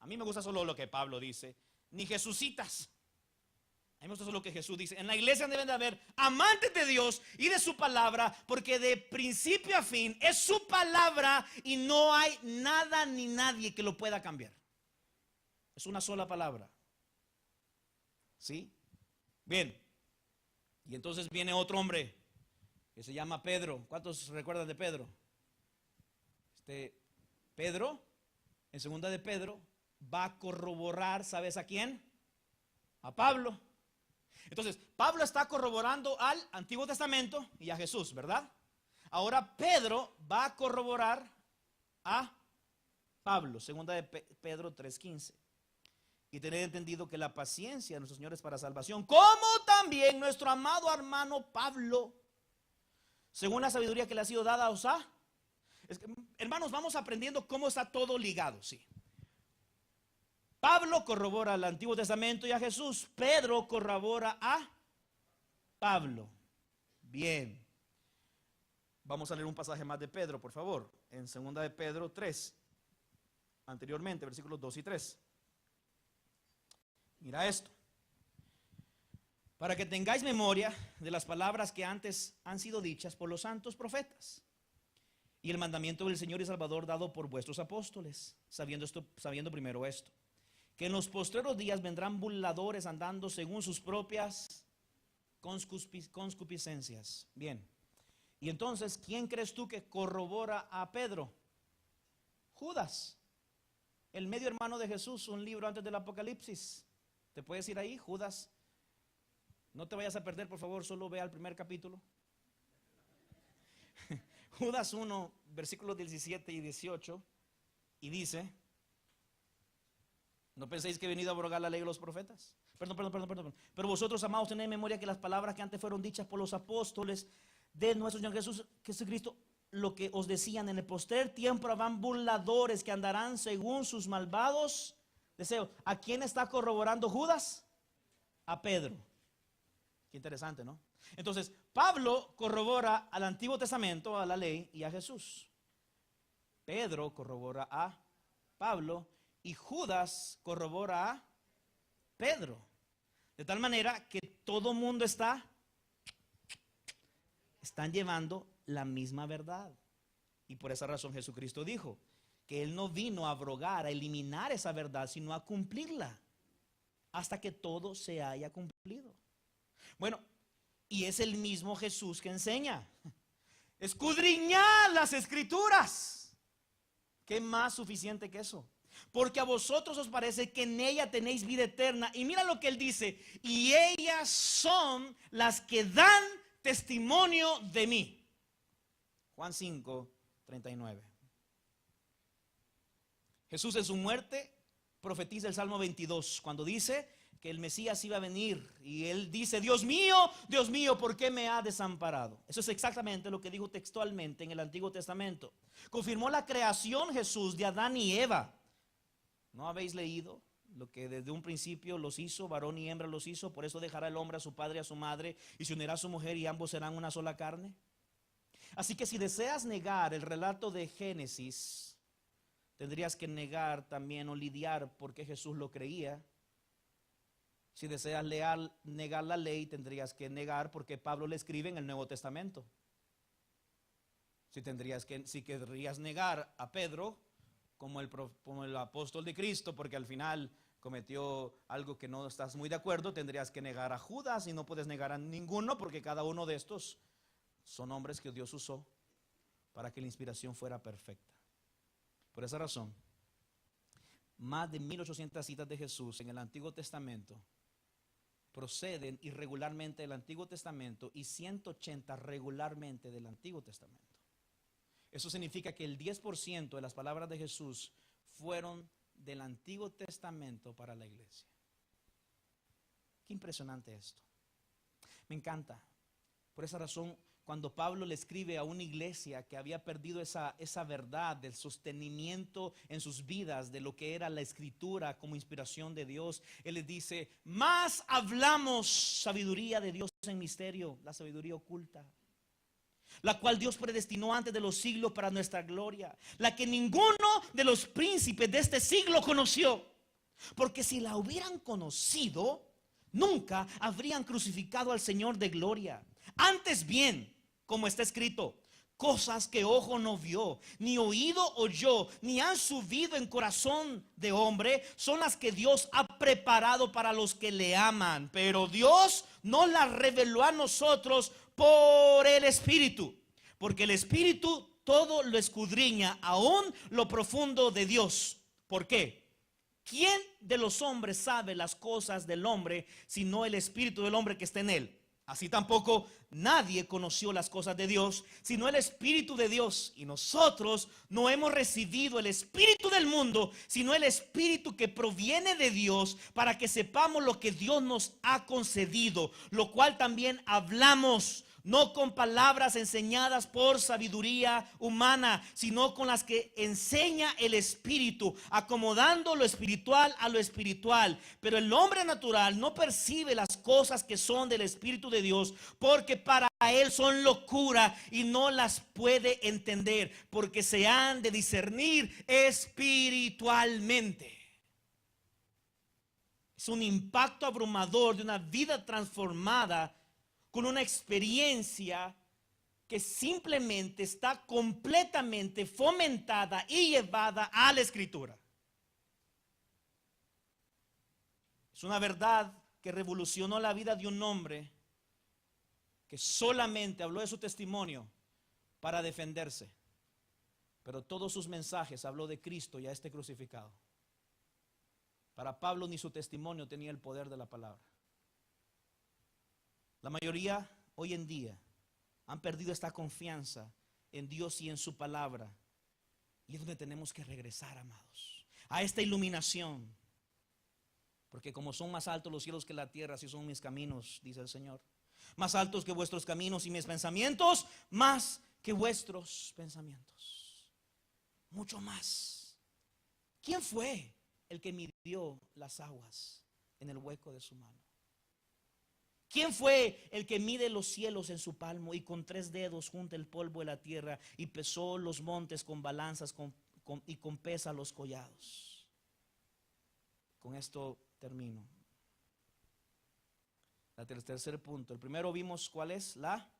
A mí me gusta solo lo que Pablo dice, ni jesucitas. A mí me gusta solo lo que Jesús dice. En la iglesia deben de haber amantes de Dios y de su palabra, porque de principio a fin es su palabra y no hay nada ni nadie que lo pueda cambiar. Es una sola palabra. ¿Sí? Bien. Y entonces viene otro hombre que se llama Pedro. ¿Cuántos recuerdan de Pedro? Pedro, en segunda de Pedro, va a corroborar, ¿sabes a quién? A Pablo. Entonces, Pablo está corroborando al Antiguo Testamento y a Jesús, ¿verdad? Ahora Pedro va a corroborar a Pablo, segunda de Pedro 3:15. y tened entendido que la paciencia de nuestro Señor es para salvación, como también nuestro amado hermano Pablo, según la sabiduría que le ha sido dada, hermanos, vamos aprendiendo cómo está todo ligado, sí. Pablo corrobora al Antiguo Testamento y a Jesús. Pedro corrobora a Pablo. Bien. Vamos a leer un pasaje más de Pedro, por favor. En 2 de Pedro 3. Anteriormente, versículos 2 y 3. Mira esto. Para que tengáis memoria de las palabras que antes han sido dichas por los santos profetas, y el mandamiento del Señor y Salvador dado por vuestros apóstoles, sabiendo primero esto, que en los postreros días vendrán burladores andando según sus propias concupiscencias. Bien. Y entonces, ¿quién crees tú que corrobora a Pedro? Judas, el medio hermano de Jesús, un libro antes del Apocalipsis. ¿Te puedes ir ahí? Judas. No te vayas a perder, por favor, solo ve al primer capítulo. Judas 1, versículos 17 y 18, y dice: no penséis que he venido a abrogar la ley de los profetas. Perdón. Pero vosotros, amados, tened en memoria que las palabras que antes fueron dichas por los apóstoles de nuestro Señor Jesucristo, lo que os decían: en el postrer tiempo habrán burladores que andarán según sus malvados deseos. ¿A quién está corroborando Judas? A Pedro. Qué interesante, ¿no? Entonces, Pablo corrobora al Antiguo Testamento, a la ley y a Jesús. Pedro corrobora a Pablo y Judas corrobora a Pedro. De tal manera que todo mundo están llevando la misma verdad. Y por esa razón Jesucristo dijo que Él no vino a abrogar, a eliminar esa verdad, sino a cumplirla, hasta que todo se haya cumplido. Bueno, y es el mismo Jesús que enseña: escudriñad las Escrituras. ¿Qué más suficiente que eso? Porque a vosotros os parece que en ella tenéis vida eterna. Y mira lo que Él dice: y ellas son las que dan testimonio de mí. Juan 5, 39. Jesús en su muerte profetiza el Salmo 22, cuando dice que el Mesías iba a venir, y Él dice: Dios mío, ¿por qué me ha desamparado? Eso es exactamente lo que dijo textualmente en el Antiguo Testamento. Confirmó la creación Jesús de Adán y Eva. ¿No habéis leído lo que desde un principio los hizo? Varón y hembra los hizo. Por eso dejará el hombre a su padre y a su madre, y se unirá a su mujer, y ambos serán una sola carne. Así que si deseas negar el relato de Génesis, tendrías que negar también o lidiar porque Jesús lo creía. Si deseas negar la ley, tendrías que negar porque Pablo le escribe en el Nuevo Testamento. Si querrías negar a Pedro como el apóstol de Cristo, porque al final cometió algo que no estás muy de acuerdo, tendrías que negar a Judas, y no puedes negar a ninguno, porque cada uno de estos son hombres que Dios usó para que la inspiración fuera perfecta. Por esa razón, más de 1800 citas de Jesús en el Antiguo Testamento proceden irregularmente del Antiguo Testamento, y 180 regularmente del Antiguo Testamento. Eso significa que el 10% de las palabras de Jesús fueron del Antiguo Testamento para la iglesia. Qué impresionante esto. Me encanta. Por esa razón, cuando Pablo le escribe a una iglesia que había perdido esa verdad del sostenimiento en sus vidas de lo que era la Escritura como inspiración de Dios, él les dice: más hablamos sabiduría de Dios en misterio, la sabiduría oculta, la cual Dios predestinó antes de los siglos para nuestra gloria, la que ninguno de los príncipes de este siglo conoció, porque si la hubieran conocido, nunca habrían crucificado al Señor de gloria. Antes bien, como está escrito: cosas que ojo no vio, ni oído oyó, ni han subido en corazón de hombre, son las que Dios ha preparado para los que le aman. Pero Dios no las reveló a nosotros por el Espíritu, porque el Espíritu todo lo escudriña, aún lo profundo de Dios. ¿Por qué? ¿Quién de los hombres sabe las cosas del hombre, sino el Espíritu del hombre que está en él? Así tampoco nadie conoció las cosas de Dios, sino el Espíritu de Dios. Y nosotros no hemos recibido el espíritu del mundo, sino el Espíritu que proviene de Dios, para que sepamos lo que Dios nos ha concedido, lo cual también hablamos, no con palabras enseñadas por sabiduría humana, sino con las que enseña el Espíritu, acomodando lo espiritual a lo espiritual. Pero el hombre natural no percibe las cosas que son del Espíritu de Dios, porque para él son locura y no las puede entender, porque se han de discernir espiritualmente. Es un impacto abrumador de una vida transformada con una experiencia que simplemente está completamente fomentada y llevada a la Escritura. Es una verdad que revolucionó la vida de un hombre que solamente habló de su testimonio para defenderse, pero todos sus mensajes habló de Cristo y a este crucificado. Para Pablo ni su testimonio tenía el poder de la palabra. La mayoría hoy en día han perdido esta confianza en Dios y en su palabra. Y es donde tenemos que regresar, amados, a esta iluminación. Porque como son más altos los cielos que la tierra, así son mis caminos, dice el Señor. Más altos que vuestros caminos y mis pensamientos, más que vuestros pensamientos. Mucho más. ¿Quién fue el que midió las aguas en el hueco de su mano? ¿Quién fue el que mide los cielos en su palmo y con 3 dedos junta el polvo de la tierra y pesó los montes con balanzas y con pesa los collados? Con esto termino. El tercer punto. El primero vimos cuál es la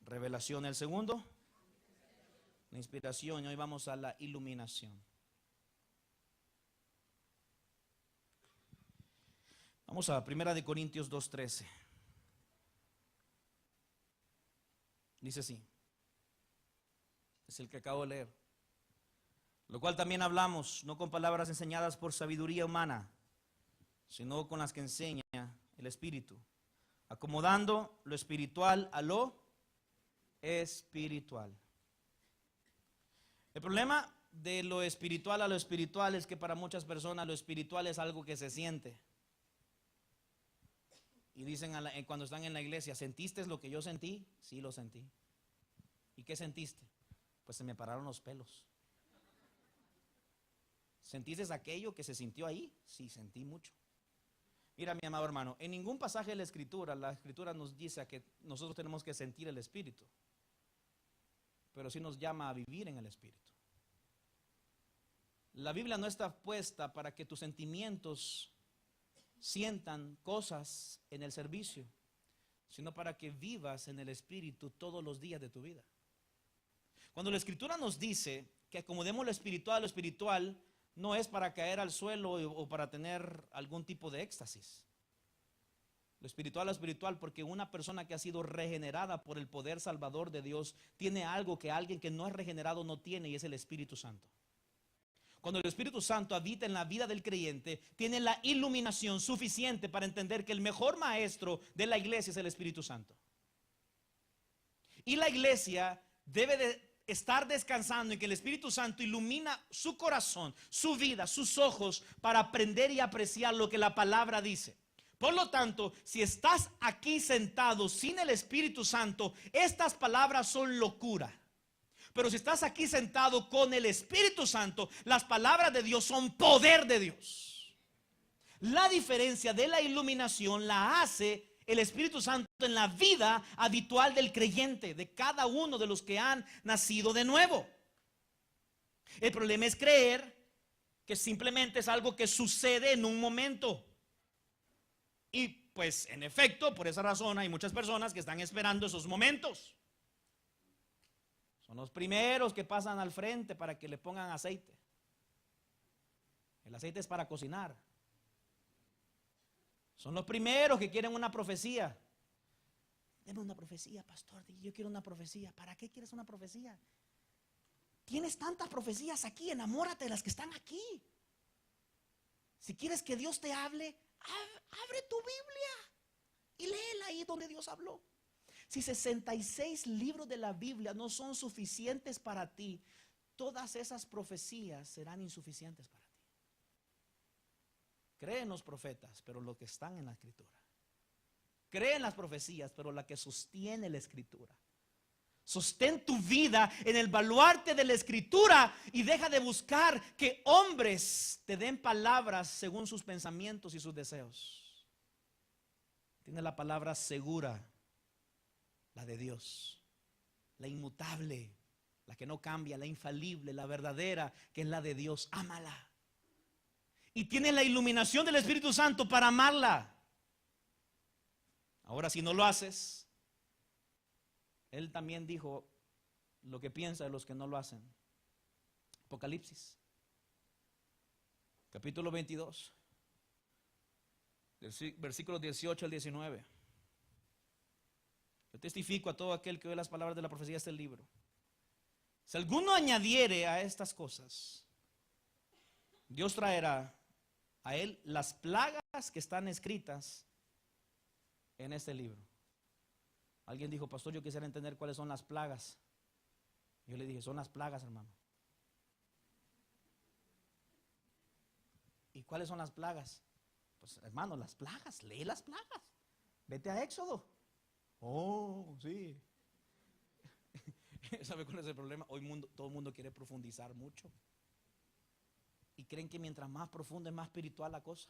revelación. El segundo, la inspiración. Y hoy vamos a la iluminación. Vamos a 1 Corintios 2:13. Dice así. Es el que acabo de leer. Lo cual también hablamos, no con palabras enseñadas por sabiduría humana, sino con las que enseña el Espíritu, acomodando lo espiritual a lo espiritual. El problema de lo espiritual a lo espiritual es que para muchas personas lo espiritual es algo que se siente. Y dicen cuando están en la iglesia, ¿sentiste lo que yo sentí? Sí, lo sentí. ¿Y qué sentiste? Pues se me pararon los pelos. ¿Sentiste aquello que se sintió ahí? Sí, sentí mucho. Mira, mi amado hermano, en ningún pasaje de la Escritura nos dice que nosotros tenemos que sentir el Espíritu, pero sí nos llama a vivir en el Espíritu. La Biblia no está puesta para que tus sentimientos sientan cosas en el servicio, sino para que vivas en el Espíritu todos los días de tu vida. Cuando la Escritura nos dice que acomodemos lo espiritual, no es para caer al suelo o para tener algún tipo de éxtasis. Lo espiritual, porque una persona que ha sido regenerada por el poder salvador de Dios tiene algo que alguien que no es regenerado no tiene, y es el Espíritu Santo. Cuando el Espíritu Santo habita en la vida del creyente, tiene la iluminación suficiente para entender que el mejor maestro de la iglesia es el Espíritu Santo. Y la iglesia debe de estar descansando en que el Espíritu Santo ilumina su corazón, su vida, sus ojos, para aprender y apreciar lo que la palabra dice. Por lo tanto, si estás aquí sentado sin el Espíritu Santo, estas palabras son locura. Pero si estás aquí sentado con el Espíritu Santo, las palabras de Dios son poder de Dios. La diferencia de la iluminación la hace el Espíritu Santo en la vida habitual del creyente, de cada uno de los que han nacido de nuevo. El problema es creer que simplemente es algo que sucede en un momento. Y pues en efecto, por esa razón hay muchas personas que están esperando esos momentos. Son los primeros que pasan al frente para que le pongan aceite. El aceite es para cocinar. Son los primeros que quieren una profecía. Deme una profecía, pastor. Yo quiero una profecía. ¿Para qué quieres una profecía? Tienes tantas profecías aquí. Enamórate de las que están aquí. Si quieres que Dios te hable, abre tu Biblia. y léela ahí donde Dios habló. Si 66 libros de la Biblia no son suficientes para ti, todas esas profecías serán insuficientes para ti. Cree en los profetas, pero los que están en la Escritura. Cree en las profecías, pero la que sostiene la Escritura. Sostén tu vida en el baluarte de la Escritura y deja de buscar que hombres te den palabras según sus pensamientos y sus deseos. Tiene la palabra segura, la de Dios, la inmutable, la que no cambia, la infalible, la verdadera, que es la de Dios. Ámala. Y tiene la iluminación del Espíritu Santo para amarla. Ahora, si no lo haces, Él también dijo lo que piensa de los que no lo hacen. Apocalipsis, capítulo 22, versículos 18 al 19. Yo testifico a todo aquel que oye las palabras de la profecía de este libro. Si alguno añadiere a estas cosas, Dios traerá a él las plagas que están escritas en este libro. Alguien dijo: pastor, yo quisiera entender cuáles son las plagas. Yo le dije: son las plagas, hermano. ¿Y cuáles son las plagas? Pues, hermano, las plagas, lee las plagas. Vete a Éxodo. Oh, sí. ¿Sabe cuál es el problema? Hoy todo el mundo quiere profundizar mucho. Y creen que mientras más profundo es más espiritual la cosa.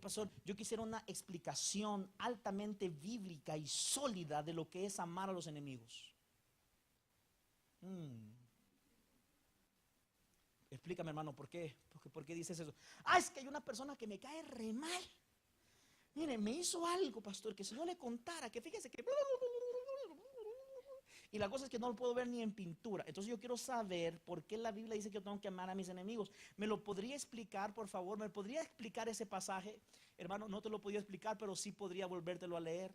Pastor, yo quisiera una explicación altamente bíblica y sólida de lo que es amar a los enemigos. Explícame, hermano, ¿por qué? ¿Por qué dices eso? Es que hay una persona que me cae re mal. Mire, me hizo algo, pastor, que si no le contara, que fíjese que... Y la cosa es que no lo puedo ver ni en pintura. Entonces yo quiero saber por qué la Biblia dice que yo tengo que amar a mis enemigos. ¿Me lo podría explicar, por favor? ¿Me podría explicar ese pasaje? Hermano, no te lo podía explicar, pero sí podría volvértelo a leer.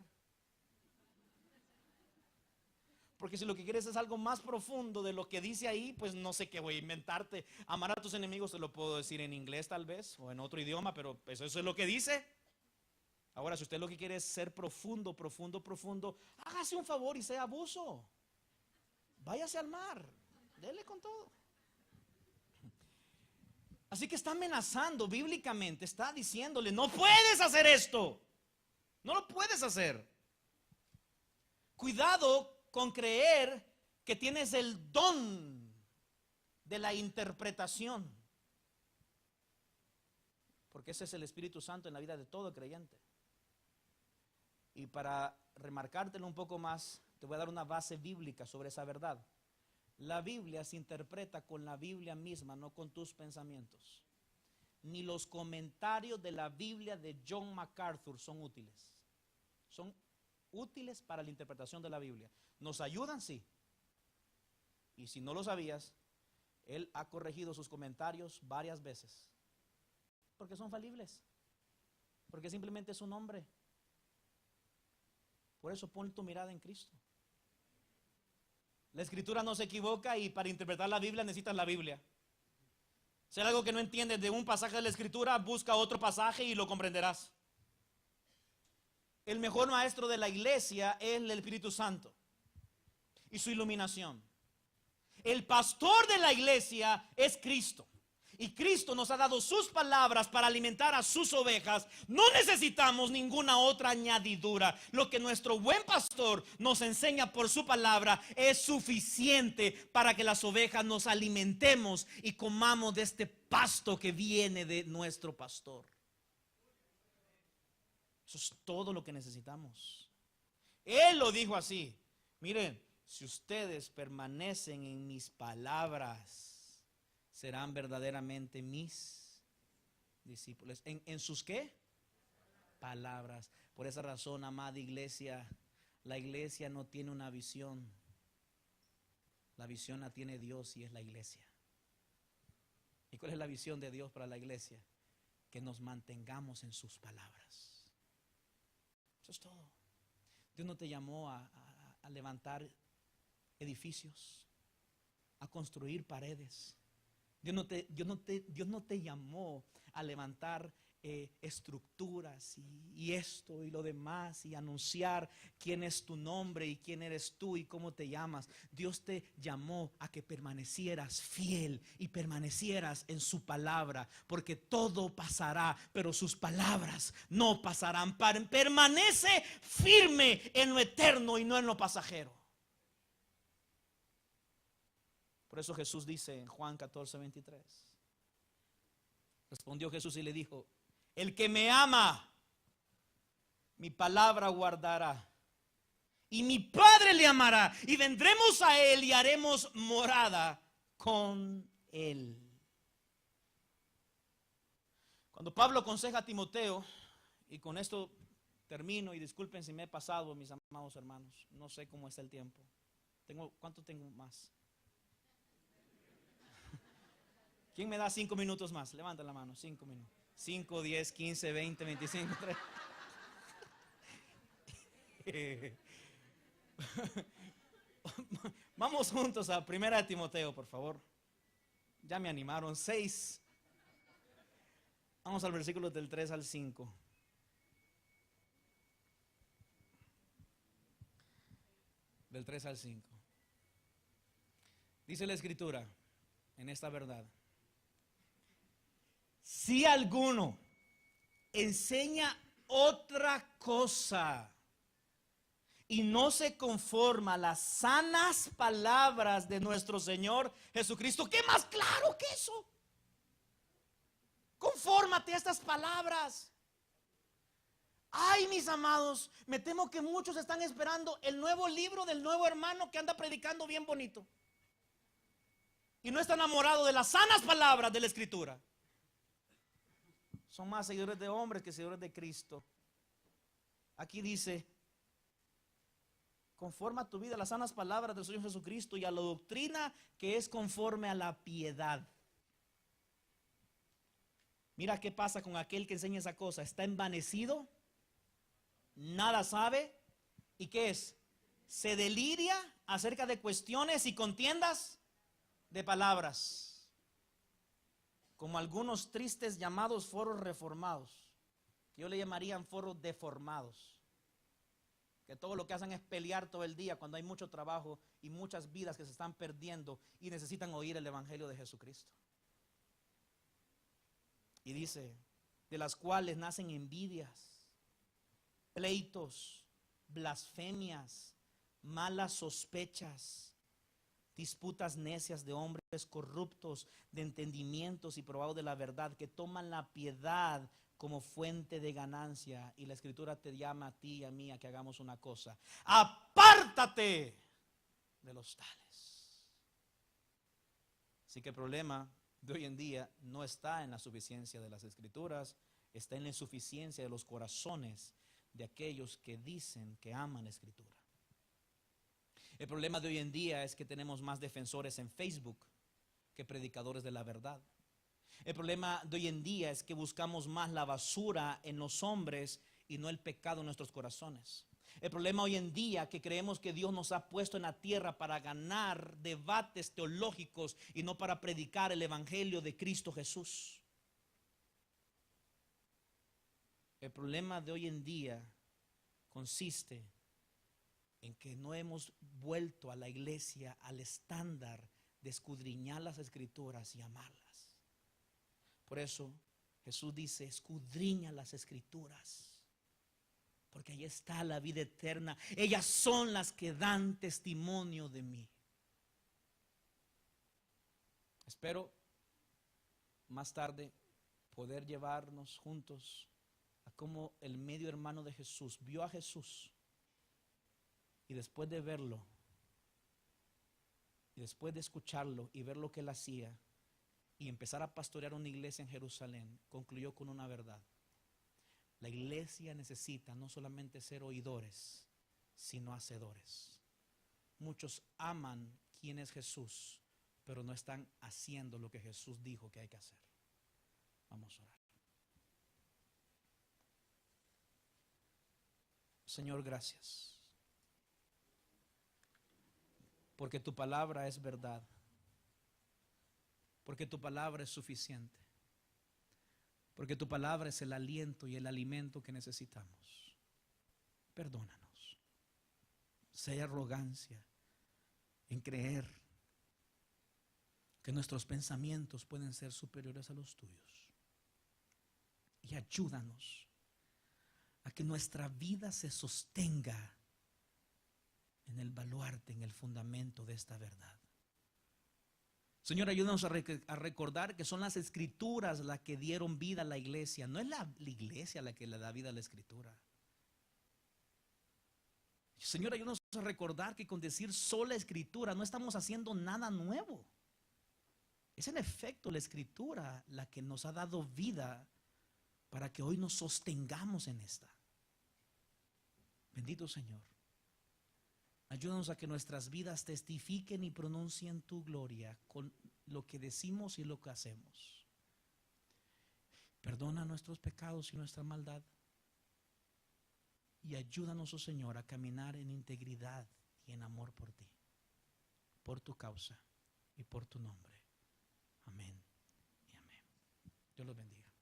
Porque si lo que quieres es algo más profundo de lo que dice ahí, pues no sé qué voy a inventarte. Amar a tus enemigos te lo puedo decir en inglés tal vez, o en otro idioma, pero eso es lo que dice. Ahora, si usted lo que quiere es ser profundo, hágase un favor y sea abuso. Váyase al mar, dele con todo. Así que está amenazando bíblicamente, está diciéndole: no puedes hacer esto, no lo puedes hacer. Cuidado con creer que tienes el don de la interpretación, porque ese es el Espíritu Santo en la vida de todo creyente. Y para remarcártelo un poco más, te voy a dar una base bíblica sobre esa verdad. La Biblia se interpreta con la Biblia misma, no con tus pensamientos. Ni los comentarios de la Biblia de John MacArthur son útiles. Son útiles para la interpretación de la Biblia. ¿Nos ayudan? Sí. Y si no lo sabías, él ha corregido sus comentarios varias veces. Porque son falibles. Porque simplemente es un hombre. Por eso pon tu mirada en Cristo. La Escritura no se equivoca y para interpretar la Biblia necesitas la Biblia. Si hay algo que no entiendes de un pasaje de la Escritura, busca otro pasaje y lo comprenderás. El mejor maestro de la iglesia es el Espíritu Santo y su iluminación. El pastor de la iglesia es Cristo. Y Cristo nos ha dado sus palabras para alimentar a sus ovejas. No necesitamos ninguna otra añadidura. Lo que nuestro buen pastor nos enseña por su palabra es suficiente para que las ovejas nos alimentemos y comamos de este pasto que viene de nuestro pastor. Eso es todo lo que necesitamos. Él lo dijo así: miren, si ustedes permanecen en mis palabras, serán verdaderamente mis discípulos. ¿En sus qué? Palabras. Por esa razón, amada iglesia, la iglesia no tiene una visión. La visión la tiene Dios y es la iglesia. ¿Y cuál es la visión de Dios para la iglesia? Que nos mantengamos en sus palabras. Eso es todo. Dios no te llamó a levantar edificios, a construir paredes. Dios no te llamó a levantar estructuras y esto y lo demás y anunciar quién es tu nombre y quién eres tú y cómo te llamas. Dios te llamó a que permanecieras fiel y permanecieras en su palabra, porque todo pasará, pero sus palabras no pasarán. Permanece firme en lo eterno y no en lo pasajero. Por eso Jesús dice en Juan 14:23, respondió Jesús y le dijo: el que me ama, mi palabra guardará, y mi Padre le amará, y vendremos a él y haremos morada con él. Cuando Pablo aconseja a Timoteo, y con esto termino, y disculpen si me he pasado, mis amados hermanos, no sé cómo está el tiempo. ¿Cuánto tengo más? ¿Quién me da 5 minutos más? Levanta la mano, 5 minutos. 5, 10, 15, 20, 25, 3. Vamos juntos a 1 Timoteo, por favor. Ya me animaron. 6. Vamos al versículo del 3 al 5. Del 3 al 5. Dice la escritura en esta verdad: si alguno enseña otra cosa y no se conforma a las sanas palabras de nuestro Señor Jesucristo, ¿qué más claro que eso? Confórmate a estas palabras. Ay, mis amados, me temo que muchos están esperando el nuevo libro del nuevo hermano que anda predicando bien bonito y no está enamorado de las sanas palabras de la Escritura. Son más seguidores de hombres que seguidores de Cristo. Aquí dice: conforma tu vida a las sanas palabras del Señor Jesucristo y a la doctrina que es conforme a la piedad. Mira qué pasa con aquel que enseña esa cosa: está envanecido, nada sabe, ¿y qué es? Se deliria acerca de cuestiones y contiendas de palabras, como algunos tristes llamados foros reformados, que yo le llamarían foros deformados, que todo lo que hacen es pelear todo el día cuando hay mucho trabajo y muchas vidas que se están perdiendo y necesitan oír el evangelio de Jesucristo. Y dice: de las cuales nacen envidias, pleitos, blasfemias, malas sospechas, disputas necias de hombres corruptos de entendimientos y probados de la verdad, que toman la piedad como fuente de ganancia. Y la Escritura te llama a ti y a mí a que hagamos una cosa: apártate de los tales. Así que el problema de hoy en día no está en la suficiencia de las Escrituras, está en la insuficiencia de los corazones de aquellos que dicen que aman la Escritura. El problema de hoy en día es que tenemos más defensores en Facebook que predicadores de la verdad. El problema de hoy en día es que buscamos más la basura en los hombres y no el pecado en nuestros corazones. El problema hoy en día es que creemos que Dios nos ha puesto en la tierra para ganar debates teológicos y no para predicar el evangelio de Cristo Jesús. El problema de hoy en día consiste en que no hemos vuelto a la iglesia al estándar de escudriñar las Escrituras y amarlas. Por eso Jesús dice: escudriña las Escrituras, porque ahí está la vida eterna. Ellas son las que dan testimonio de mí. Espero más tarde poder llevarnos juntos a cómo el medio hermano de Jesús vio a Jesús, y después de verlo, y después de escucharlo y ver lo que él hacía y empezar a pastorear una iglesia en Jerusalén, concluyó con una verdad: la iglesia necesita no solamente ser oidores, sino hacedores. Muchos aman quién es Jesús, pero no están haciendo lo que Jesús dijo que hay que hacer. Vamos a orar. Señor, gracias, porque tu palabra es verdad, porque tu palabra es suficiente. porque tu palabra es el aliento y el alimento que necesitamos. Perdónanos. Si hay arrogancia en creer que nuestros pensamientos pueden ser superiores a los tuyos. Y ayúdanos a que nuestra vida se sostenga en el baluarte, en el fundamento de esta verdad. Señor, ayúdanos a recordar que son las escrituras las que dieron vida a la iglesia. No es la iglesia la que le da vida a la escritura. Señor, ayúdanos a recordar que con decir sola escritura no estamos haciendo nada nuevo. Es en efecto la escritura la que nos ha dado vida para que hoy nos sostengamos en esta. Bendito Señor. Ayúdanos a que nuestras vidas testifiquen y pronuncien tu gloria con lo que decimos y lo que hacemos. Perdona nuestros pecados y nuestra maldad. Y ayúdanos, oh Señor, a caminar en integridad y en amor por ti, por tu causa y por tu nombre. Amén y amén. Dios los bendiga.